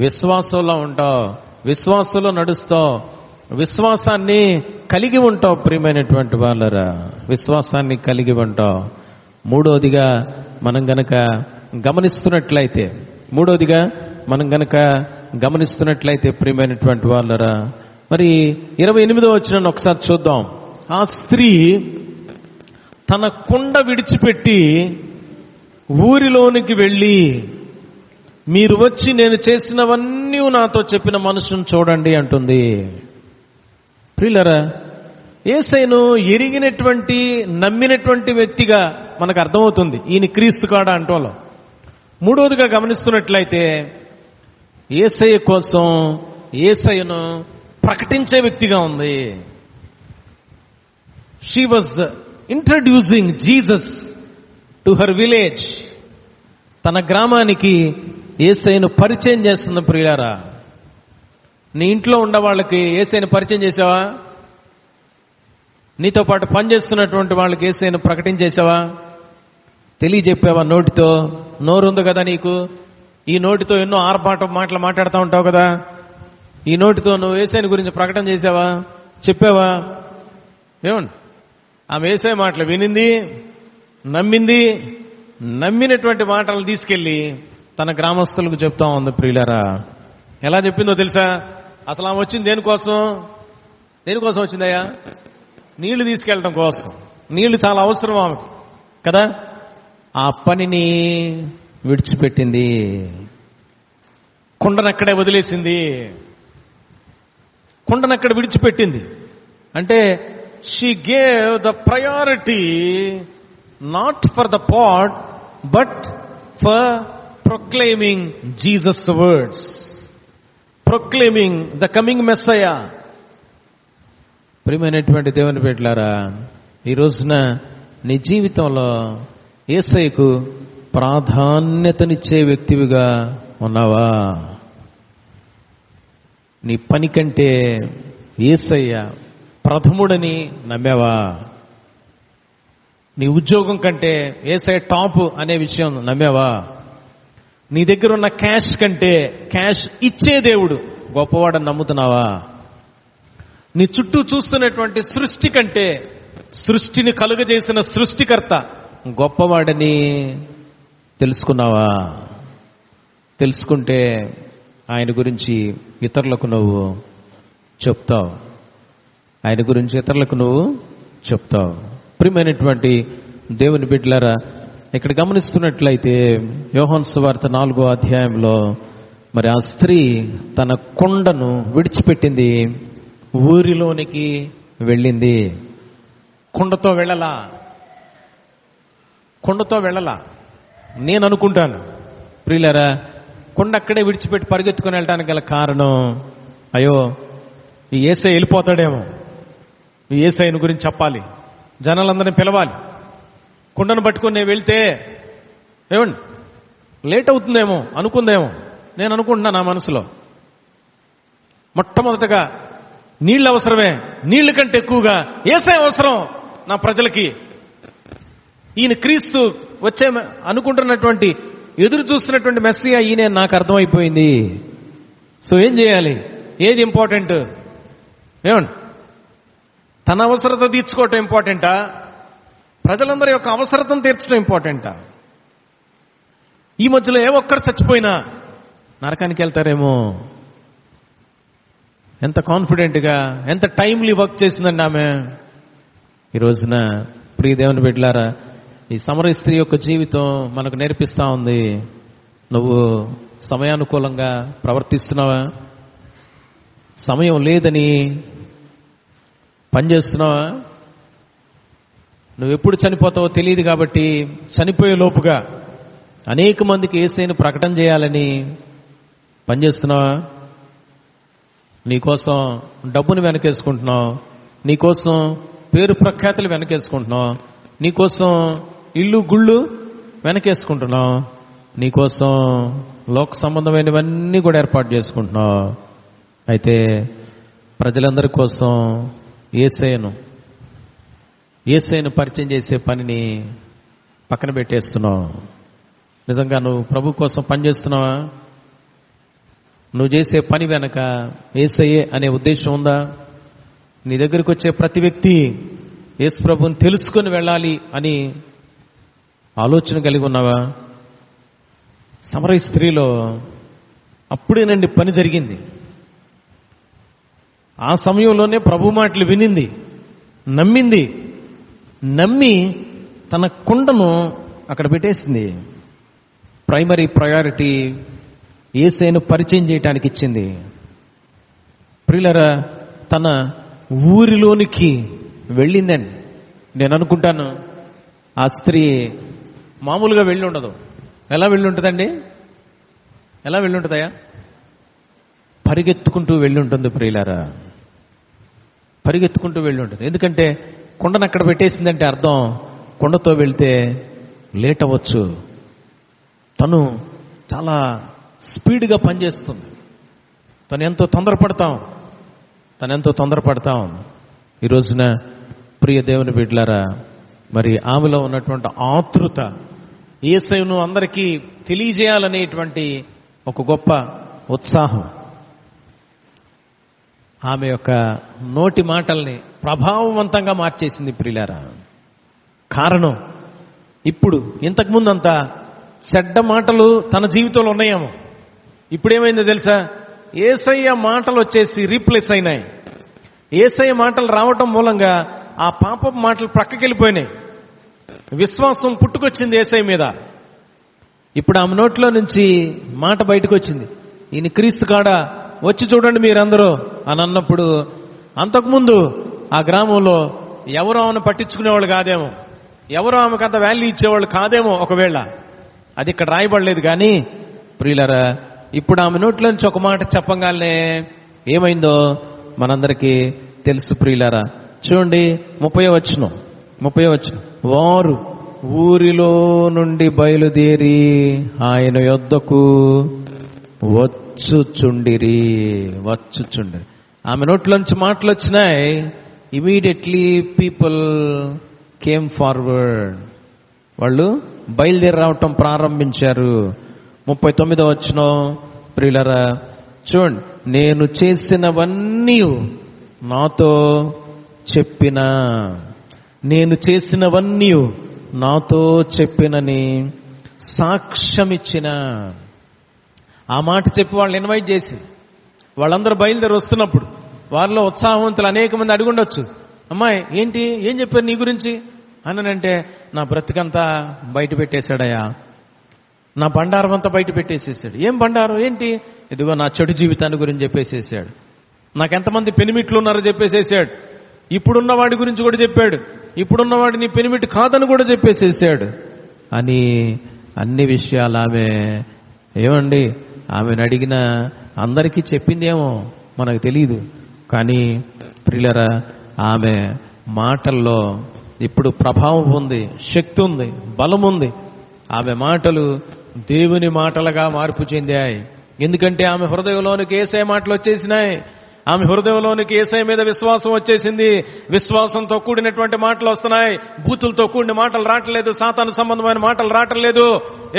విశ్వాసంలో ఉంటావు, విశ్వాసంలో నడుస్తావు, విశ్వాసాన్ని కలిగి ఉంటావు. ప్రియమైనటువంటి వాళ్ళరా, విశ్వాసాన్ని కలిగి ఉంటావు. మూడోదిగా మనం గనక గమనిస్తున్నట్లయితే ప్రియమైనటువంటి వాళ్ళరా, మరి 28వ వచనాన్ని ఒకసారి చూద్దాం. ఆ స్త్రీ తన కుండ విడిచిపెట్టి ఊరిలోనికి వెళ్ళి, మీరు వచ్చి నేను చేసినవన్నీ నాతో చెప్పిన మనుషుని చూడండి అంటుంది. ప్రియులారా, యేసయ్యను ఎరిగినటువంటి నమ్మినటువంటి వ్యక్తిగా మనకు అర్థమవుతుంది ఈయన క్రీస్తు కాడా అంటోలో. మూడవదిగా గమనిస్తున్నట్లయితే యేసయ్య కోసం యేసయ్యను ప్రకటించే వ్యక్తిగా ఉంది. She was introducing Jesus to her village. తన గ్రామానికి యేసయ్యను పరిచయం చేస్తుంది. ప్రియులారా, నీ ఇంట్లో ఉన్న వాళ్ళకి యేసయ్యను పరిచయం చేసావా? నీతో పాటు పనిచేస్తున్నటువంటి వాళ్ళకి యేసయ్యను ప్రకటించేసావా? తెలియజెప్పావా? నోటితో, నోరుంది కదా నీకు, ఈ నోటితో ఎన్నో ఆర్భాటం మాటలు మాట్లాడుతూ ఉంటావు కదా, ఈ నోటితో నువ్వు యేసయ్యను గురించి ప్రకటన చేసావా? చెప్పావా? ఏమండి, ఆమె యేసయ్య మాటలు వినింది, నమ్మింది, నమ్మినటువంటి మాటలు తీసుకెళ్ళి తన గ్రామస్తులకు చెప్తా ఉంది. ప్రియులారా, ఎలా చెప్పిందో తెలుసా? అసలు ఆమె వచ్చింది దేనికోసం వచ్చిందయ్యా? నీళ్లు తీసుకెళ్ళడం కోసం. నీళ్లు చాలా అవసరం ఆమెకు కదా. ఆ పనిని విడిచిపెట్టింది, కుండనక్కడే వదిలేసింది, కుండనక్కడ విడిచిపెట్టింది. అంటే she gave the priority not for the pot but for proclaiming Jesus words, proclaiming the coming Messiah. ప్రియమైనటువంటి దేవుని బిడ్డలారా, ఈ రోజున నీ జీవితంలో యేసయ్యకు ప్రాధాన్యతనిచ్చే వ్యక్తివిగా ఉన్నావా? నీ పని కంటే యేసయ్య ప్రథముడని నమ్మావా? నీ ఉద్యోగం కంటే యేసయ్య టాప్ అనే విషయం నమ్మావా? నీ దగ్గర ఉన్న క్యాష్ కంటే క్యాష్ ఇచ్చే దేవుడు గొప్పవాడని నమ్ముతున్నావా? నీ చుట్టూ చూస్తున్నటువంటి సృష్టి కంటే సృష్టిని కలుగజేసిన సృష్టికర్త గొప్పవాడని తెలుసుకున్నావా? తెలుసుకుంటే ఆయన గురించి ఇతరులకు నువ్వు చెప్తావు. ఆయన గురించి ఇతరులకు నువ్వు చెప్తావు. ప్రియమైనటువంటి దేవుని బిడ్డలారా, ఇక్కడ గమనిస్తున్నట్లయితే యోహాను సువార్త 4వ అధ్యాయంలో మరి ఆ స్త్రీ తన కుండను విడిచిపెట్టింది, ఊరిలోనికి వెళ్ళింది. కుండతో వెళ్ళలా. నేను అనుకుంటాను ప్రియులారా, కుండ అక్కడే విడిచిపెట్టి పరిగెత్తుకొని వెళ్ళడానికి గల కారణం, అయ్యో ఈ యేసయ్య వెళ్ళిపోతాడేమో, ఈ యేసయ్యను గురించి చెప్పాలి, జనాలందరినీ పిలవాలి, కుండను పట్టుకొని నేను వెళ్తే ఏమండి లేట్ అవుతుందేమో అనుకుందేమో. నేను అనుకుంటున్నా నా మనసులో, మొట్టమొదటగా నీళ్ళు అవసరమే, నీళ్ళ కంటే ఎక్కువగా యేసయ్య అవసరం నా ప్రజలకి. ఈయన క్రీస్తు వచ్చే అనుకుంటున్నటువంటి, ఎదురు చూస్తున్నటువంటి మెస్సియా ఈయన నాకు అర్థమైపోయింది. సో ఏం చేయాలి? ఏది ఇంపార్టెంట్? ఏమండి, తన అవసరత తీర్చుకోవటం ఇంపార్టెంటా, ప్రజలందరి యొక్క అవసరతను తీర్చడం ఇంపార్టెంటా? ఈ మధ్యలో ఏ ఒక్కరు చచ్చిపోయినా నరకానికి వెళ్తారేమో. ఎంత కాన్ఫిడెంట్గా, ఎంత టైమ్లీ వర్క్ చేసిందండి ఆమె. ఈ రోజున ప్రియ దేవుని బిడ్డలారా, ఈ సమరయ స్త్రీ యొక్క జీవితం మనకు నేర్పిస్తూ ఉంది. నువ్వు సమయానుకూలంగా ప్రవర్తిస్తున్నావా? సమయం లేదని పనిచేస్తున్నావా? నువ్వు ఎప్పుడు చనిపోతావో తెలియదు కాబట్టి చనిపోయే లోపుగా అనేక మందికి యేసయ్యను ప్రకటన చేయాలని పనిచేస్తున్నావా? నీకోసం డబ్బును వెనకేసుకుంటున్నావు, నీకోసం పేరు ప్రఖ్యాతులు వెనకేసుకుంటున్నావు, నీకోసం ఇల్లు గుళ్ళు వెనకేసుకుంటున్నావు, నీకోసం లోక సంబంధమైనవన్నీ కూడా ఏర్పాటు చేసుకుంటున్నావు. అయితే ప్రజలందరి కోసం యేసయ్యను పరిచయం చేసే పనిని పక్కన పెట్టేస్తున్నావు. నిజంగా నువ్వు ప్రభు కోసం పనిచేస్తున్నావా? నువ్వు చేసే పని వెనక యేసయ్యే అనే ఉద్దేశం ఉందా? నీ దగ్గరికి వచ్చే ప్రతి వ్యక్తి యేసు ప్రభువుని తెలుసుకొని వెళ్ళాలి అని ఆలోచన కలిగి ఉన్నావా? సమరయ స్త్రీలో అప్పుడేనండి పని జరిగింది. ఆ సమయంలోనే ప్రభు మాటలు వినింది, నమ్మి తన కుండను అక్కడ పెట్టేసింది. ప్రైమరీ ప్రయారిటీ యేసయ్యను పరిచయం చేయటానికి ఇచ్చింది. ప్రియులారా, తన ఊరిలోనికి వెళ్ళిందని నేను అనుకుంటాను. ఆ స్త్రీ మామూలుగా వెళ్ళి ఉండదు. ఎలా వెళ్ళి ఉంటుందండి? ఎలా వెళ్ళి ఉంటుందయ్యా? పరిగెత్తుకుంటూ వెళ్ళి ఉంటుంది ప్రియులారా, పరిగెత్తుకుంటూ వెళ్ళి ఉంటుంది. ఎందుకంటే కుండను అక్కడ పెట్టేసిందంటే అర్థం కుండతో వెళ్తే లేట్ అవ్వచ్చు. తను చాలా స్పీడ్గా పనిచేస్తుంది. తను ఎంతో తొందరపడతాం. ఈ రోజున ప్రియ దేవుని బిడ్డలారా, మరి ఆమెలో ఉన్నటువంటి ఆతృత, యేసయ్యను అందరికీ తెలియజేయాలనేటువంటి ఒక గొప్ప ఉత్సాహం ఆమె యొక్క నోటి మాటల్ని ప్రభావవంతంగా మార్చేసింది ప్రియులారా. కారణం, ఇప్పుడు ఇంతకుముందంతా చెడ్డ మాటలు తన జీవితంలో ఉన్నాయేమో, ఇప్పుడేమైందో తెలుసా? యేసయ్య మాటలు వచ్చేసి రీప్లేస్ అయినాయి. యేసయ్య మాటలు రావటం మూలంగా ఆ పాపపు మాటలు ప్రక్కకెళ్ళిపోయినాయి. విశ్వాసం పుట్టుకొచ్చింది యేసయ్య మీద. ఇప్పుడు ఆమె నోట్లో నుంచి మాట బయటకు వచ్చింది, ఈయన క్రీస్తు కాడ వచ్చి చూడండి మీరందరూ అని అన్నప్పుడు, అంతకుముందు ఆ గ్రామంలో ఎవరు ఆమెను పట్టించుకునేవాళ్ళు కాదేమో, ఎవరు ఆమెకు అంత వాల్యూ ఇచ్చేవాళ్ళు కాదేమో. ఒకవేళ అది ఇక్కడ రాయబడలేదు. కానీ ప్రియులారా, ఇప్పుడు ఆమె నోట్లో నుంచి ఒక మాట చెప్పగానే ఏమైందో మనందరికీ తెలుసు ప్రియులారా. చూడండి 30వ వచనం. వారు ఊరిలో నుండి బయలుదేరి ఆయన యొద్దకు వచ్చుచుండిరి. ఆమె నోట్లోంచి మాటలు వచ్చినాయి. Immediately people came forward. వాళ్ళు బయలుదేరి రావటం ప్రారంభించారు. 39వ వచనం ప్రియులారా చూడండి, నేను చేసినవన్నీ నాతో చెప్పిన, నేను చేసినవన్నీ నాతో చెప్పినని సాక్ష్యమిచ్చిన. ఆ మాట చెప్పి వాళ్ళని ఇన్వైట్ చేసి వాళ్ళందరూ బయలుదేరి వస్తున్నప్పుడు వారిలో ఉత్సాహవంతులు అనేక మంది అడుగుండొచ్చు, అమ్మాయి ఏంటి, ఏం చెప్పారు నీ గురించి అనంటే, నా బ్రతికంతా బయట పెట్టేశాడయ్యా, నా బండారం అంతా బయట పెట్టేసేసాడు. ఏం బండారం ఏంటి? ఇదిగో నా చెడు జీవితాన్ని గురించి చెప్పేసేసాడు, నాకెంతమంది పెనిమిట్లు ఉన్నారో చెప్పేసేసాడు, ఇప్పుడున్న వాడి గురించి కూడా చెప్పాడు, ఇప్పుడున్నవాడి నీ పెనిమిటి కాదని కూడా చెప్పేసేసాడు అని అన్ని విషయాలు ఆమె ఏమండి ఆమెను అడిగిన అందరికీ చెప్పిందేమో మనకు తెలియదు. కానీ ప్రియులారా, ఆమె మాటల్లో ఇప్పుడు ప్రభావం ఉంది, శక్తి ఉంది, బలం ఉంది. ఆమె మాటలు దేవుని మాటలుగా మార్పు చెందాయి. ఎందుకంటే ఆమె హృదయంలోనికి యేసయ్య మాటలు వచ్చేసినాయి. ఆమె హృదయంలోనికి యేసయ్య మీద విశ్వాసం వచ్చేసింది. విశ్వాసంతో కూడినటువంటి మాటలు వస్తున్నాయి. బూతులతో కూడిన మాటలు రావట్లేదు, సాతాను సంబంధమైన మాటలు రావట్లేదు,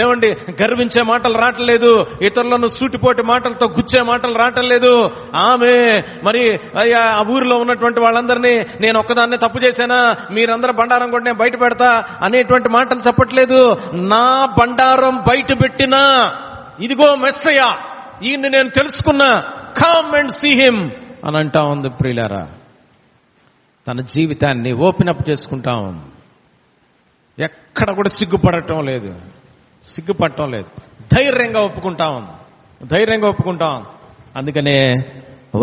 ఏమండి గర్వించే మాటలు రావట్లేదు, ఇతరులను సూటిపోటి మాటలతో గుచ్చే మాటలు రావట్లేదు. ఆమె మరి అయ్యా ఆ ఊరిలో ఉన్నటువంటి వాళ్ళందరినీ నేను ఒక్కదాన్నే తప్పు చేశానా, మీరందరూ బండారం కూడా నేను బయట పెడతా అనేటువంటి మాటలు చెప్పట్లేదు. నా బండారం బయట పెట్టినా ఇదిగో మెస్సయ్య, ఈయన్ని నేను తెలుసుకున్నా, కమ్ అండ్ సీ హిమ్ అని అంటా ఉంది. ప్రియులారా, తన జీవితాన్ని ఓపెన్ అప్ చేసుకుంటా ఉంది. ఎక్కడ కూడా సిగ్గుపడటం లేదు, ధైర్యంగా ఒప్పుకుంటా ఉంది, అందుకనే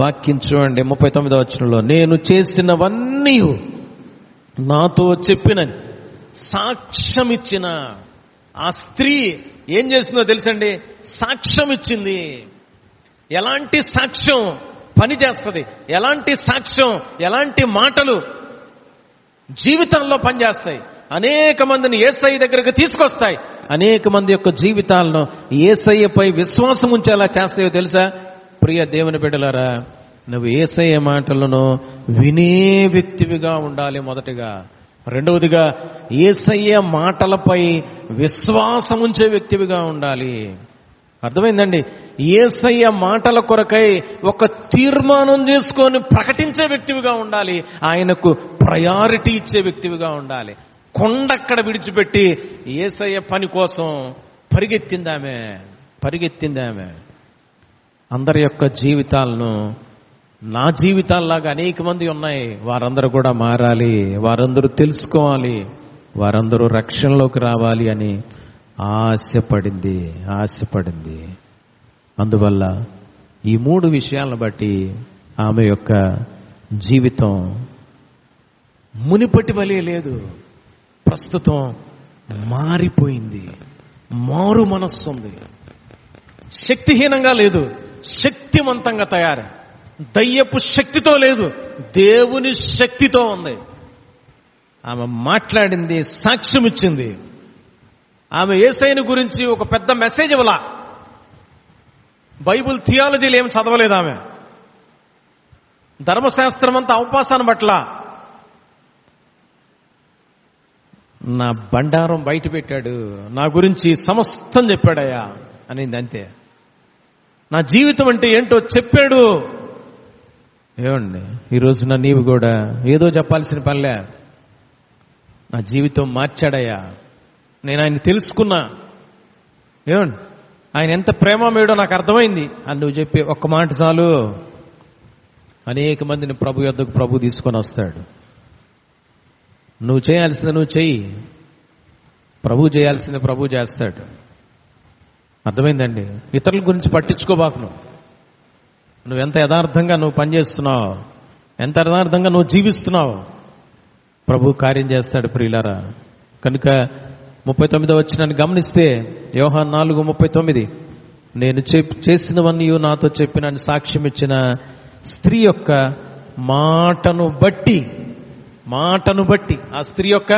వాక్యం చూడండి 39వ వచనంలో, నేను చేసినవన్నీ నాతో చెప్పినని సాక్ష్యమిచ్చిన. ఆ స్త్రీ ఏం చేసిందో తెలుసండి, సాక్ష్యం ఇచ్చింది. ఎలాంటి సాక్ష్యం పని చేస్తుంది, ఎలాంటి సాక్ష్యం, ఎలాంటి మాటలు జీవితంలో పనిచేస్తాయి, అనేక మందిని యేసయ్య దగ్గరకు తీసుకొస్తాయి, అనేక మంది యొక్క జీవితాలను యేసయ్యపై విశ్వాసం ఉంచేలా చేస్తాయో తెలుసా? ప్రియ దేవుని బిడ్డలారా, నువ్వు యేసయ్య మాటలను వినే వ్యక్తివిగా ఉండాలి మొదటిగా. రెండవదిగా యేసయ్య మాటలపై విశ్వాసం ఉంచే వ్యక్తివిగా ఉండాలి. అర్థమైందండి? యేసయ్య మాటల కొరకై ఒక తీర్మానం చేసుకొని ప్రకటించే వ్యక్తివిగా ఉండాలి. ఆయనకు ప్రయారిటీ ఇచ్చే వ్యక్తివిగా ఉండాలి. కొండక్కడ విడిచిపెట్టి యేసయ్య పని కోసం పరిగెత్తిందామె. అందరి యొక్క జీవితాలను, నా జీవితాల్లాగా అనేక మంది ఉన్నాయి, వారందరూ కూడా మారాలి, వారందరూ తెలుసుకోవాలి, వారందరూ రక్షణలోకి రావాలి అని ఆశపడింది. అందువల్ల ఈ 3 విషయాలను బట్టి ఆమె యొక్క జీవితం మునిపటి వలే లేదు, ప్రస్తుతం మారిపోయింది. మారు మనస్సు ఉంది, శక్తిహీనంగా లేదు, శక్తివంతంగా తయారు. దయ్యపు శక్తితో లేదు, దేవుని శక్తితో ఉంది. ఆమె మాట్లాడింది, సాక్ష్యం ఇచ్చింది. ఆమె యేసయ్యని గురించి ఒక పెద్ద మెసేజ్ ఇవ్వలా. బైబుల్ థియాలజీలు ఏం చదవలేదు ఆమె. ధర్మశాస్త్రం అంతా అవపాసాన్ని పట్ల, నా బండారం బయట పెట్టాడు, నా గురించి సమస్తం చెప్పాడయ్యా అనింది అంతే. నా జీవితం అంటే ఏంటో చెప్పాడు. ఏమండి, ఈరోజున నీవు కూడా ఏదో చెప్పాల్సిన పనిలే, నా జీవితం మార్చాడయ్యా, నేను ఆయన తెలుసుకున్నా, ఏమండి ఆయన ఎంత ప్రేమమేడో నాకు అర్థమైంది అని నువ్వు చెప్పి ఒక్క మాట చాలు, అనేక మందిని ప్రభు యొద్దకు ప్రభు తీసుకొని వస్తాడు. నువ్వు చేయాల్సింది నువ్వు చెయ్యి, ప్రభు చేయాల్సింది ప్రభు చేస్తాడు. అర్థమైందండి? ఇతరుల గురించి పట్టించుకోబాకు. నువ్వెంత యథార్థంగా నువ్వు పనిచేస్తున్నావు, ఎంత యథార్థంగా నువ్వు జీవిస్తున్నావు, ప్రభు కార్యం చేస్తాడు. ప్రియులారా, కనుక 39వ వచనాన్ని గమనిస్తే, యోహాను 4:39, నేను చేసినవన్నీ నాతో చెప్పినని సాక్ష్యం ఇచ్చిన స్త్రీ యొక్క మాటను బట్టి ఆ స్త్రీ యొక్క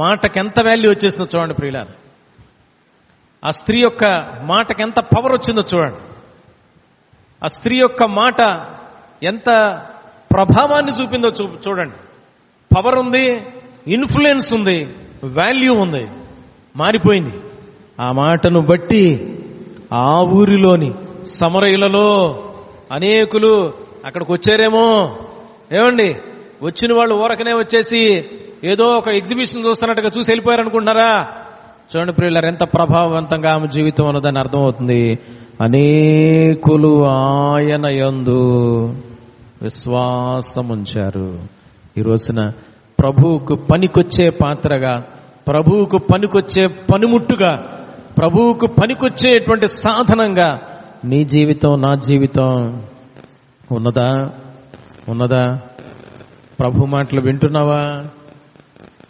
మాటకి ఎంత వాల్యూ వచ్చేసిందో చూడండి ప్రియులారా. ఆ స్త్రీ యొక్క మాటకి ఎంత పవర్ వచ్చిందో చూడండి. ఆ స్త్రీ యొక్క మాట ఎంత ప్రభావాన్ని చూపిందో చూడండి. పవర్ ఉంది, ఇన్ఫ్లుయెన్స్ ఉంది, వాల్యూ ఉంది, మారిపోయింది. ఆ మాటను బట్టి ఆ ఊరిలోని సమరయులలో అనేకులు అక్కడికి వచ్చారేమో, ఏమండి, వచ్చిన వాళ్ళు ఊరకనే వచ్చేసి ఏదో ఒక ఎగ్జిబిషన్ చూస్తున్నట్టుగా చూసి వెళ్ళిపోయారు అనుకుంటున్నారా? చూడండి ప్రియులారా, ఎంత ప్రభావవంతంగా ఆమె జీవితం అన్నదని అర్థమవుతుంది. అనేకులు ఆయన యందు విశ్వాసం ఉంచారు. ఈ రోజున ప్రభువుకు పనికొచ్చే పాత్రగా, ప్రభువుకు పనికొచ్చే పనిముట్టుగా, ప్రభువుకు పనికొచ్చేటువంటి సాధనంగా నీ జీవితం, నా జీవితం ఉన్నదా? ప్రభు మాటలు వింటున్నావా?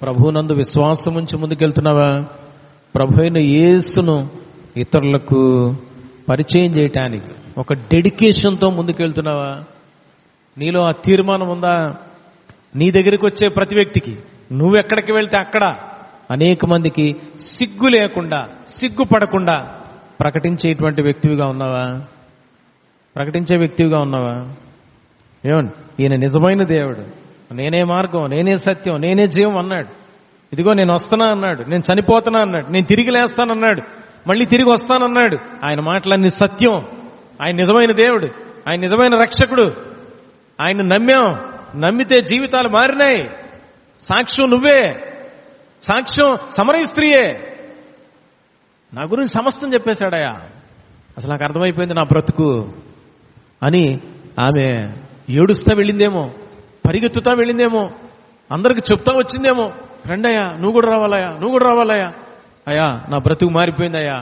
ప్రభువునందు విశ్వాసం ఉంచి ముందుకెళ్తున్నావా? ప్రభు అయిన యేసును ఇతరులకు పరిచయం చేయటానికి ఒక డెడికేషన్తో ముందుకెళ్తున్నావా? నీలో ఆ తీర్మానం ఉందా? నీ దగ్గరికి వచ్చే ప్రతి వ్యక్తికి నువ్వెక్కడికి వెళ్తే అక్కడ అనేక మందికి సిగ్గు లేకుండా, సిగ్గుపడకుండా ప్రకటించేటువంటి వ్యక్తివిగా ఉన్నావా? ప్రకటించే వ్యక్తివిగా ఉన్నావా? ఏమండి, ఈయన నిజమైన దేవుడు, నేనే మార్గం, నేనే సత్యం, నేనే జీవం అన్నాడు. ఇదిగో నేను వస్తున్నా అన్నాడు, నేను చనిపోతున్నా అన్నాడు, నేను తిరిగి లేస్తానన్నాడు, మళ్ళీ తిరిగి వస్తానన్నాడు. ఆయన మాటలన్నీ సత్యం. ఆయన నిజమైన దేవుడు, ఆయన నిజమైన రక్షకుడు. ఆయన నమ్మాం, నమ్మితే జీవితాలు మారినాయి. సాక్ష్యం నువ్వే, సాక్ష్యం సమరయ స్త్రీయే. నా గురించి సమస్తం చెప్పేశాడయా, అసలు నాకు అర్థమైపోయింది నా బ్రతుకు అని ఆమె ఏడుస్తా వెళ్ళిందేమో, పరిగెత్తుతా వెళ్ళిందేమో, అందరికి చెప్తా వచ్చిందేమో, రండయ్యా నువ్వు కూడా రావాలయ్యా, నువ్వు కూడా రావాలయ్యా, అయ్యా నా బ్రతుకు మారిపోయిందయ్యా.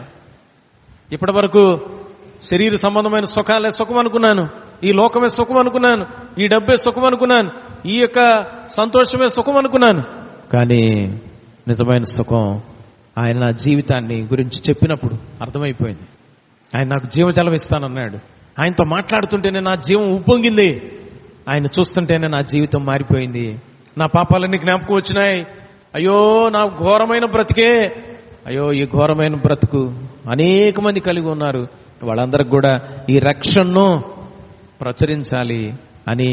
ఇప్పటి వరకు శరీర సంబంధమైన సుఖాలే సుఖం అనుకున్నాను, ఈ లోకమే సుఖం అనుకున్నాను, ఈ డబ్బే సుఖం అనుకున్నాను, ఈ యొక్క సంతోషమే సుఖం అనుకున్నాను. కానీ నిజమైన సుఖం ఆయన నా జీవితాన్ని గురించి చెప్పినప్పుడు అర్థమైపోయింది. ఆయన నాకు జీవజలం ఇస్తానన్నాడు. ఆయనతో మాట్లాడుతుంటేనే నా జీవం ఉప్పొంగింది. ఆయన చూస్తుంటేనే నా జీవితం మారిపోయింది. నా పాపాలన్నీ జ్ఞాపకం వచ్చినాయి. అయ్యో నా ఘోరమైన బ్రతికే, అయ్యో ఈ ఘోరమైన బ్రతుకు అనేక మంది కలిగి ఉన్నారు, వాళ్ళందరికి కూడా ఈ రక్షణను ప్రచురించాలి అని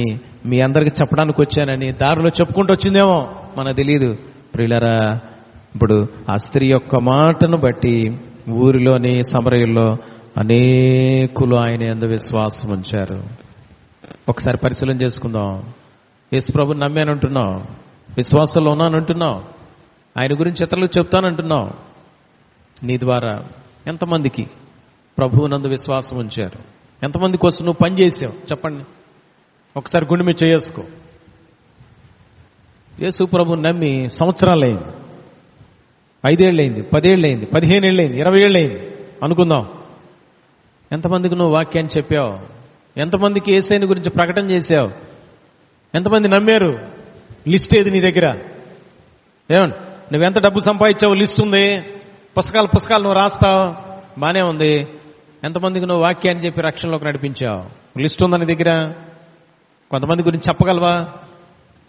మీ అందరికి చెప్పడానికి వచ్చానని దారిలో చెప్పుకుంటూ వచ్చిందేమో మనకు తెలియదు. ప్రియులారా, ఇప్పుడు ఆ స్త్రీ యొక్క మాటను బట్టి ఊరిలోని సమరయుల్లో అనేకులు ఆయన యందు విశ్వాసం ఉంచారు. ఒకసారి పరిశీలన చేసుకుందాం. యేసు ప్రభుని నమ్మానంటున్నావు, విశ్వాసంలో ఉన్నానంటున్నావు, ఆయన గురించి ఇతరులకు చెప్తానంటున్నావు. నీ ద్వారా ఎంతమందికి ప్రభువునందు విశ్వాసం ఉంచారు? ఎంతమంది కోసం నువ్వు పనిచేసావు చెప్పండి. ఒకసారి గుండె మీద చేసుకో. యేసు ప్రభుని నమ్మి సంవత్సరాలైంది, 5 ఏళ్ళైంది, 10 ఏళ్ళైంది, 15 ఏళ్ళైంది, 20 ఏళ్ళైంది అనుకుందాం. ఎంతమందికి నువ్వు వాక్యాన్ని చెప్పావు? ఎంతమందికి యేసయ్యని గురించి ప్రకటన చేశావు? ఎంతమంది నమ్మారు? లిస్ట్ ఏది నీ దగ్గర? ఏమండి, నువ్వెంత డబ్బు సంపాదించావు లిస్ట్ ఉంది, పుస్తకాలు నువ్వు రాస్తావు, బానే ఉంది. ఎంతమందికి నువ్వు వాక్యాన్ని చెప్పి రక్షణలోకి నడిపించావు? లిస్ట్ ఉందా నీ దగ్గర? కొంతమంది గురించి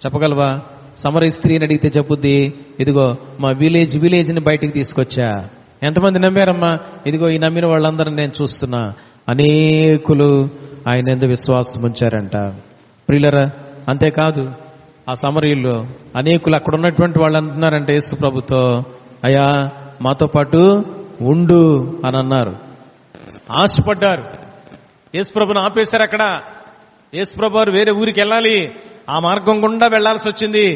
చెప్పగలవా? సమరయ స్త్రీని అడిగితే చెప్పుద్ది, ఇదిగో మా విలేజ్ని బయటికి తీసుకొచ్చా. ఎంతమంది నమ్మారమ్మా? ఇదిగో ఈ నమ్మిన వాళ్ళందరూ నేను చూస్తున్నా. అనేకులు ఆయన యందు విశ్వాసం ఉంచారంట. ప్రియులరా, అంతేకాదు ఆ సమరయుల్లో అనేకులు అక్కడ ఉన్నటువంటి వాళ్ళు అంటున్నారంటే యేసు ప్రభుతో, అయ్యా మాతో పాటు ఉండు అని అన్నారు. ఆశపడ్డారు. యేసు ప్రభుని ఆపేశారు. అక్కడ యేసు ప్రభు వారు వేరే ఊరికి వెళ్ళాలి, ఆ మార్గం గుండా వెళ్లాల్సి వచ్చింది.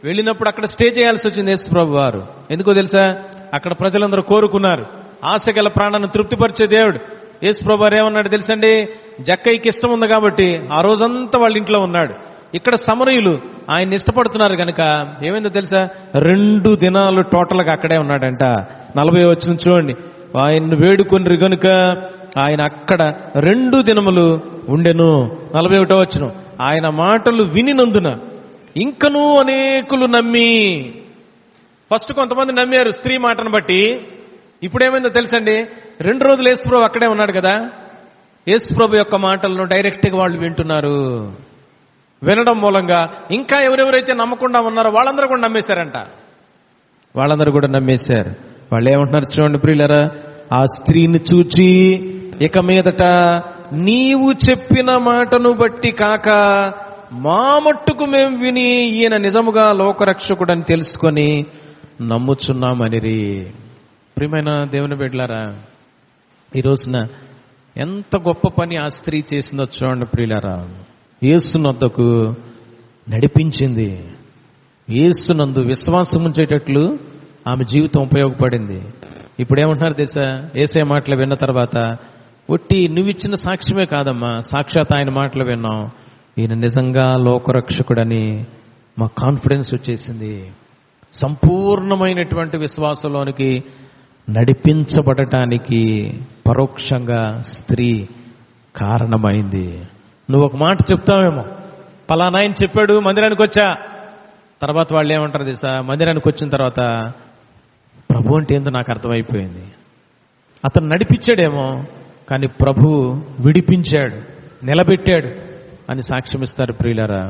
వెళ్ళినప్పుడు అక్కడ స్టే చేయాల్సి వచ్చింది యేసు ప్రభు వారు. ఎందుకో తెలుసా? అక్కడ ప్రజలందరూ కోరుకున్నారు. ఆశ గల ప్రాణాన్ని తృప్తిపరిచే దేవుడు యేసు ప్రభు వారు ఏమన్నాడు తెలుసండి? జక్కయ్యకి ఇష్టం ఉంది కాబట్టి ఆ రోజంతా వాళ్ళ ఇంట్లో ఉన్నాడు. ఇక్కడ సమరయులు ఆయన ఇష్టపడుతున్నారు కనుక ఏమైందో తెలుసా? 2 దినాలు టోటల్గా అక్కడే ఉన్నాడంట. 40 వచనం చూడండి. ఆయన్ని వేడుకొనిరి గనుక ఆయన అక్కడ 2 దినములు ఉండెను. 41వ వచనం, ఆయన మాటలు వినినందున ఇంకనూ అనేకులు నమ్మి. ఫస్ట్ కొంతమంది నమ్మారు స్త్రీ మాటను బట్టి. ఇప్పుడేమైందో తెలుసండి? 2 రోజులు యేసుప్రభు అక్కడే ఉన్నాడు కదా, యేసుప్రభు యొక్క మాటలను డైరెక్ట్గా వాళ్ళు వింటున్నారు. వినడం మూలంగా ఇంకా ఎవరెవరైతే నమ్మకుండా ఉన్నారో వాళ్ళందరూ కూడా నమ్మేశారంట. వాళ్ళు ఏమంటున్నారు చూడండి ప్రియులారా, ఆ స్త్రీని చూచి ఇక మీదట నీవు చెప్పిన మాటను బట్టి కాక మా మట్టుకు మేము విని ఈయన నిజముగా లోకరక్షకుడని తెలుసుకొని నమ్ముచున్నామనిరి. ప్రియమైన దేవుని బిడ్డలారా, ఈ రోజున ఎంత గొప్ప పని ఆ స్త్రీ చేసిందో చూడండి ప్రియులారా. యేసు వద్దకు నడిపించింది. యేసునందు విశ్వాసం ఉంచేటట్లు ఆమె జీవితం ఉపయోగపడింది. ఇప్పుడు ఏమంటున్నారు తెలుసా? యేసయ్య మాటలు విన్న తర్వాత, ఒట్టి నువ్విచ్చిన సాక్ష్యమే కాదమ్మా, సాక్షాత్ ఆయన మాటలు విన్నాం, ఈయన నిజంగా లోకరక్షకుడని మా కాన్ఫిడెన్స్ వచ్చేసింది. సంపూర్ణమైనటువంటి విశ్వాసంలోనికి నడిపించబడటానికి పరోక్షంగా స్త్రీ కారణమైంది. నువ్వు ఒక మాట చెప్తావేమో, పలానా ఆయన చెప్పాడు, మందిరానికి వచ్చా. తర్వాత వాళ్ళు ఏమంటారు తెలుసా? మందిరానికి వచ్చిన తర్వాత ప్రభు అంటే ఏందో నాకు అర్థమైపోయింది. అతను నడిపించాడేమో, కానీ ప్రభు విడిపించాడు, నిలబెట్టాడు అని సాక్ష్యం ఇస్తారు ప్రియులారా.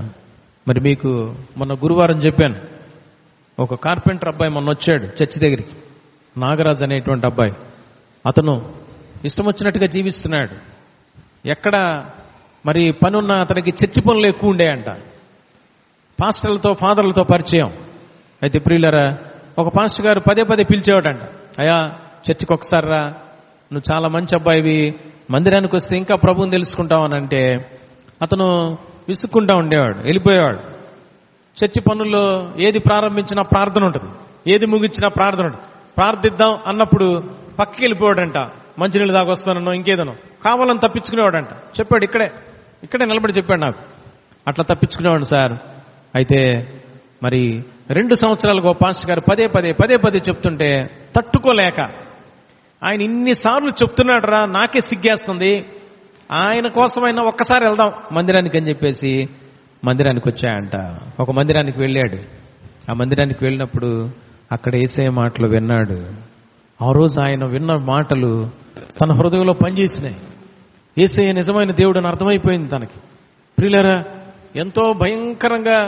మరి మీకు మొన్న గురువారం చెప్పాను, ఒక కార్పెంటర్ అబ్బాయి మొన్న వచ్చాడు చర్చి దగ్గరికి, నాగరాజు అనేటువంటి అబ్బాయి. అతను ఇష్టం వచ్చినట్టుగా జీవిస్తున్నాడు. ఎక్కడ మరి పని ఉన్న అతనికి చర్చి పనులు ఎక్కువ ఉండేయంట. పాస్టర్లతో, ఫాదర్లతో పరిచయం. అయితే ప్రియులరా, ఒక పాస్టర్ గారు పదే పదే పిలిచేవాడంట, అయ్యా చర్చికి ఒకసారి రా, నువ్వు చాలా మంచి అబ్బాయివి, మందిరానికి వస్తే ఇంకా ప్రభువుని తెలుసుకుంటావనంటే అతను విసుక్కుంటా ఉండేవాడు, వెళ్ళిపోయేవాడు. చర్చి పనుల్లో ఏది ప్రారంభించినా ప్రార్థన ఉంటుంది, ఏది ముగించినా ప్రార్థన ఉంటుంది. ప్రార్థిద్దాం అన్నప్పుడు పక్కకి వెళ్ళిపోయాడంట, మంచినీళ్ళు దాకొస్తానో ఇంకేదనో కావాలని తప్పించుకునేవాడంట. చెప్పాడు, ఇక్కడే నిలబడి చెప్పాడు నాకు. అట్లా తప్పించుకునేవాడు సార్. అయితే మరి 2 సంవత్సరాలకు పాస్టర్ గారు పదే పదే చెప్తుంటే తట్టుకోలేక, ఆయన ఇన్నిసార్లు చెప్తున్నాడు రా, నాకే సిగ్గేస్తుంది, ఆయన కోసమైనా ఒక్కసారి వెళ్దాం మందిరానికి అని చెప్పేసి మందిరానికి వచ్చాయంట. ఒక మందిరానికి వెళ్ళాడు. ఆ మందిరానికి వెళ్ళినప్పుడు అక్కడ యేసయ్య మాటలు విన్నాడు. ఆ రోజు ఆయన విన్న మాటలు తన హృదయంలో పనిచేసినాయి. యేసయ్య నిజమైన దేవుడు అని అర్థమైపోయింది తనకి. ప్రియులారా, ఎంతో భయంకరంగా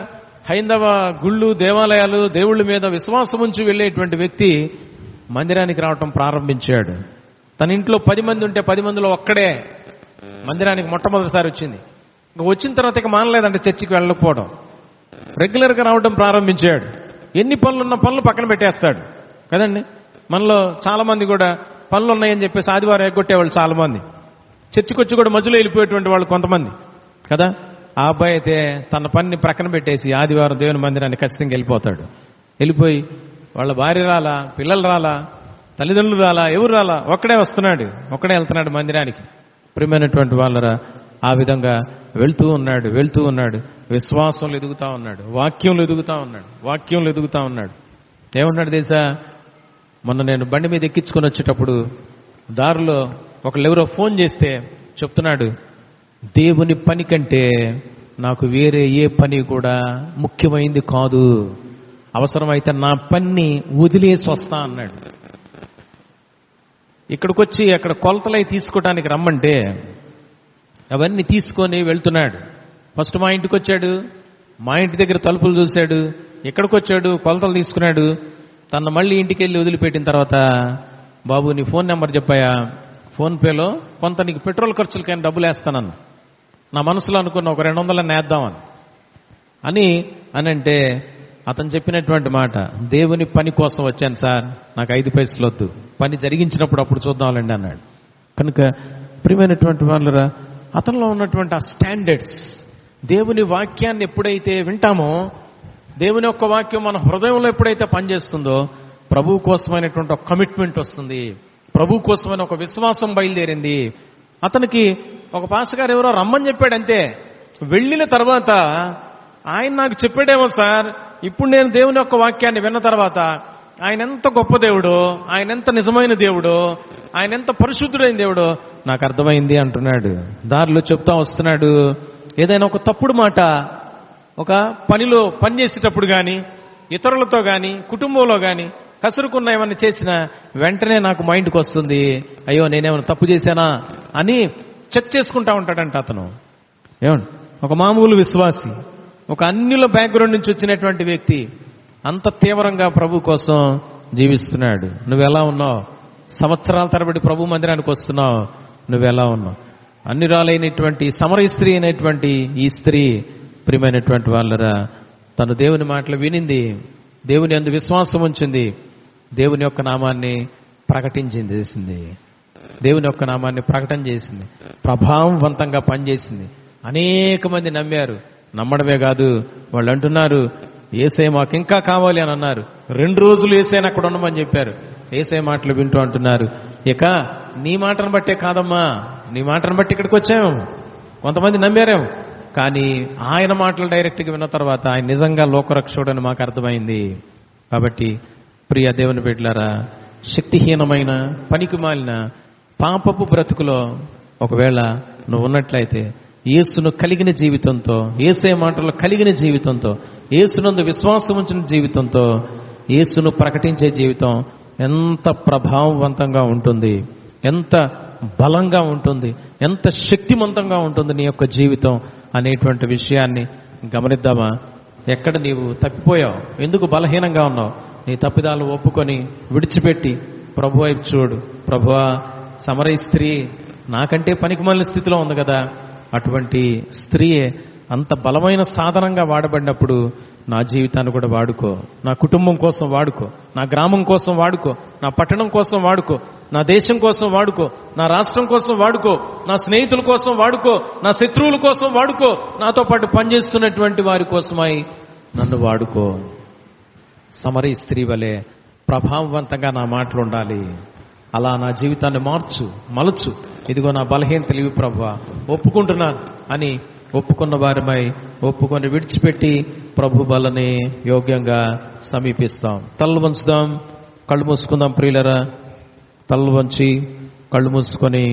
హైందవ గుళ్ళు, దేవాలయాలు, దేవుళ్ళ మీద విశ్వాసం ఉంచి వెళ్ళేటువంటి వ్యక్తి మందిరానికి రావటం ప్రారంభించాడు. తన ఇంట్లో 10 మంది ఉంటే 10 మందిలో ఒక్కడే మందిరానికి మొట్టమొదటిసారి వచ్చింది. ఇంకా వచ్చిన తర్వాత ఇక మానలేదంటే చర్చికి వెళ్ళకపోవడం. రెగ్యులర్గా రావడం ప్రారంభించాడు. ఎన్ని పనులున్న పనులు పక్కన పెట్టేస్తాడు కదండి. మనలో చాలా మంది కూడా పనులు ఉన్నాయని చెప్పేసి ఆదివారం ఎగ్గొట్టేవాళ్ళు చాలా మంది, చర్చికి వచ్చి కూడా మధ్యలో వెళ్ళిపోయేటువంటి వాళ్ళు కొంతమంది కదా. ఆ అబ్బాయి అయితే తన పనిని ప్రక్కన పెట్టేసి ఆదివారం దేవుని మందిరాన్ని ఖచ్చితంగా వెళ్ళిపోతాడు. వెళ్ళిపోయి వాళ్ళ భార్య రాలా, పిల్లలు రాలా, తల్లిదండ్రులు రాలా, ఎవరు రాలా, ఒక్కడే వస్తున్నాడు, ఒక్కడే వెళ్తున్నాడు మందిరానికి. ప్రియమైనటువంటి వాళ్ళరా, ఆ విధంగా వెళ్తూ ఉన్నాడు. విశ్వాసంలో ఎదుగుతా ఉన్నాడు, వాక్యంలో ఎదుగుతా ఉన్నాడు. ఏమన్నాడు తెలుసా? మొన్న నేను బండి మీద ఎక్కించుకొని వచ్చేటప్పుడు దారిలో ఒకళ్ళెవరో ఫోన్ చేస్తే చెప్తున్నాడు, దేవుని పని కంటే నాకు వేరే ఏ పని కూడా ముఖ్యమైంది కాదు, అవసరమైతే నా పని వదిలేసి వస్తా అన్నాడు. ఇక్కడికి వచ్చి అక్కడ కొలతలై తీసుకోవడానికి రమ్మంటే అవన్నీ తీసుకొని వెళ్తున్నాడు. ఫస్ట్ మా ఇంటికి వచ్చాడు, మా ఇంటి దగ్గర తలుపులు చూశాడు, ఇక్కడికి వచ్చాడు, కొలతలు తీసుకున్నాడు. తను మళ్ళీ ఇంటికి వెళ్ళి వదిలిపెట్టిన తర్వాత, బాబు నీ ఫోన్ నెంబర్ చెప్పాయా, ఫోన్పేలో కొంత నీకు పెట్రోల్ ఖర్చులకైనా డబ్బులు వేస్తానన్న. నా మనసులో అనుకున్న ఒక 200 వేద్దామని అంటే అతను చెప్పినటువంటి మాట, దేవుని పని కోసం వచ్చాను సార్, నాకు 5 పైసలు వద్దు, పని జరిగించినప్పుడు అప్పుడు చూద్దాంలేండి అన్నాడు. కనుక ప్రియమైనటువంటి వాళ్ళరా, అతనిలో ఉన్నటువంటి ఆ స్టాండర్డ్స్, దేవుని వాక్యాన్ని ఎప్పుడైతే వింటామో, దేవుని యొక్క వాక్యం మన హృదయంలో ఎప్పుడైతే పనిచేస్తుందో, ప్రభు కోసమైనటువంటి ఒక కమిట్మెంట్ వస్తుంది, ప్రభు కోసమైన ఒక విశ్వాసం బయలుదేరింది. అతనికి ఒక పాస్టర్ గారు ఎవరో రమ్మని చెప్పాడంతే. వెళ్ళిన తర్వాత ఆయన నాకు చెప్పాడేమో సార్, ఇప్పుడు నేను దేవుని యొక్క వాక్యాన్ని విన్న తర్వాత ఆయన ఎంత గొప్ప దేవుడో, ఆయన ఎంత నిజమైన దేవుడో, ఆయన ఎంత పరిశుద్ధుడైన దేవుడో నాకు అర్థమైంది అంటున్నాడు. దారిలో చెప్తా వస్తున్నాడు, ఏదైనా ఒక తప్పుడు మాట ఒక పనిలో పనిచేసేటప్పుడు కానీ, ఇతరులతో కానీ, కుటుంబంలో కానీ కసురుకున్న ఏమన్నా చేసినా వెంటనే నాకు మైండ్కి వస్తుంది, అయ్యో నేనేమైనా తప్పు చేశానా అని చెక్ చేసుకుంటా ఉంటాడంట అతను. ఏమండి, ఒక మామూలు విశ్వాసి, ఒక అన్యుల బ్యాక్గ్రౌండ్ నుంచి వచ్చినటువంటి వ్యక్తి అంత తీవ్రంగా ప్రభు కోసం జీవిస్తున్నాడు. నువ్వెలా ఉన్నావు? సంవత్సరాల తరబడి ప్రభు మందిరానికి వస్తున్నావు, నువ్వెలా ఉన్నావు? అన్యురాలైనటువంటి సమరయ స్త్రీ అయినటువంటి ఈ స్త్రీ, ప్రియమైనటువంటి వాళ్ళరా, తను దేవుని మాటలు వినింది, దేవుని యందు విశ్వాసం ఉంచింది, దేవుని యొక్క నామాన్ని చేసింది, దేవుని యొక్క నామాన్ని ప్రకటన చేసింది, ప్రభావవంతంగా పనిచేసింది. అనేక మంది నమ్మారు, నమ్మడమే కాదు, వాళ్ళు అంటున్నారు యేసయ్య మాకు ఇంకా కావాలి అని అన్నారు. 2 రోజులు యేసయ్యని అక్కడ ఉండమని చెప్పారు. యేసయ్య మాటలు వింటూ అంటున్నారు, ఇక నీ మాటను బట్టే కాదమ్మా, నీ మాటను బట్టి ఇక్కడికి వచ్చాము, కొంతమంది నమ్మారేమో, కానీ ఆయన మాటలు డైరెక్ట్గా విన్న తర్వాత ఆయన నిజంగా లోకరక్షకుడని మాకు అర్థమైంది. కాబట్టి ప్రియ దేవుని బిడ్డలారా, శక్తిహీనమైన పనికిమాలిన పాపపు బ్రతుకులో ఒకవేళ నువ్వు ఉన్నట్లయితే యేసును కలిగిన జీవితంతో, యేసే మాటలు కలిగిన జీవితంతో, యేసునందు విశ్వాసం ఉంచిన జీవితంతో, యేసును ప్రకటించే జీవితం ఎంత ప్రభావవంతంగా ఉంటుంది, ఎంత బలంగా ఉంటుంది, ఎంత శక్తివంతంగా ఉంటుంది నీ యొక్క జీవితం అనేటువంటి విషయాన్ని గమనిద్దామా? ఎక్కడ నీవు తప్పిపోయావు, ఎందుకు బలహీనంగా ఉన్నావు, నీ తప్పిదాలు ఒప్పుకొని విడిచిపెట్టి ప్రభు వైపు చూడు. ప్రభువా, సమరయ స్త్రీ నాకంటే పనికిమాలిన స్థితిలో ఉంది కదా, అటువంటి స్త్రీయే అంత బలమైన సాధనంగా వాడబడినప్పుడు నా జీవితాన్ని కూడా వాడుకో, నా కుటుంబం కోసం వాడుకో, నా గ్రామం కోసం వాడుకో, నా పట్టణం కోసం వాడుకో, నా దేశం కోసం వాడుకో, నా రాష్ట్రం కోసం వాడుకో, నా స్నేహితుల కోసం వాడుకో, నా శత్రువుల కోసం వాడుకో, నాతో పాటు పనిచేస్తున్నటువంటి వారి కోసమై నన్ను వాడుకో. సమరయ స్త్రీ వలె ప్రభావవంతంగా నా మాటలు ఉండాలి. అలా నా జీవితాన్ని మార్చు, మలచు. ఇదిగో నా బలహీన తెలివి ప్రభువా, ఒప్పుకుంటున్నాను అని ఒప్పుకున్న వారిమై ఒప్పుకొని విడిచిపెట్టి ప్రభు బలని యోగ్యంగా సమీపిస్తాం. తలలు వంచుదాం, కళ్ళు మూసుకుందాం ప్రియులరా. తలలు వంచి కళ్ళు మూసుకొని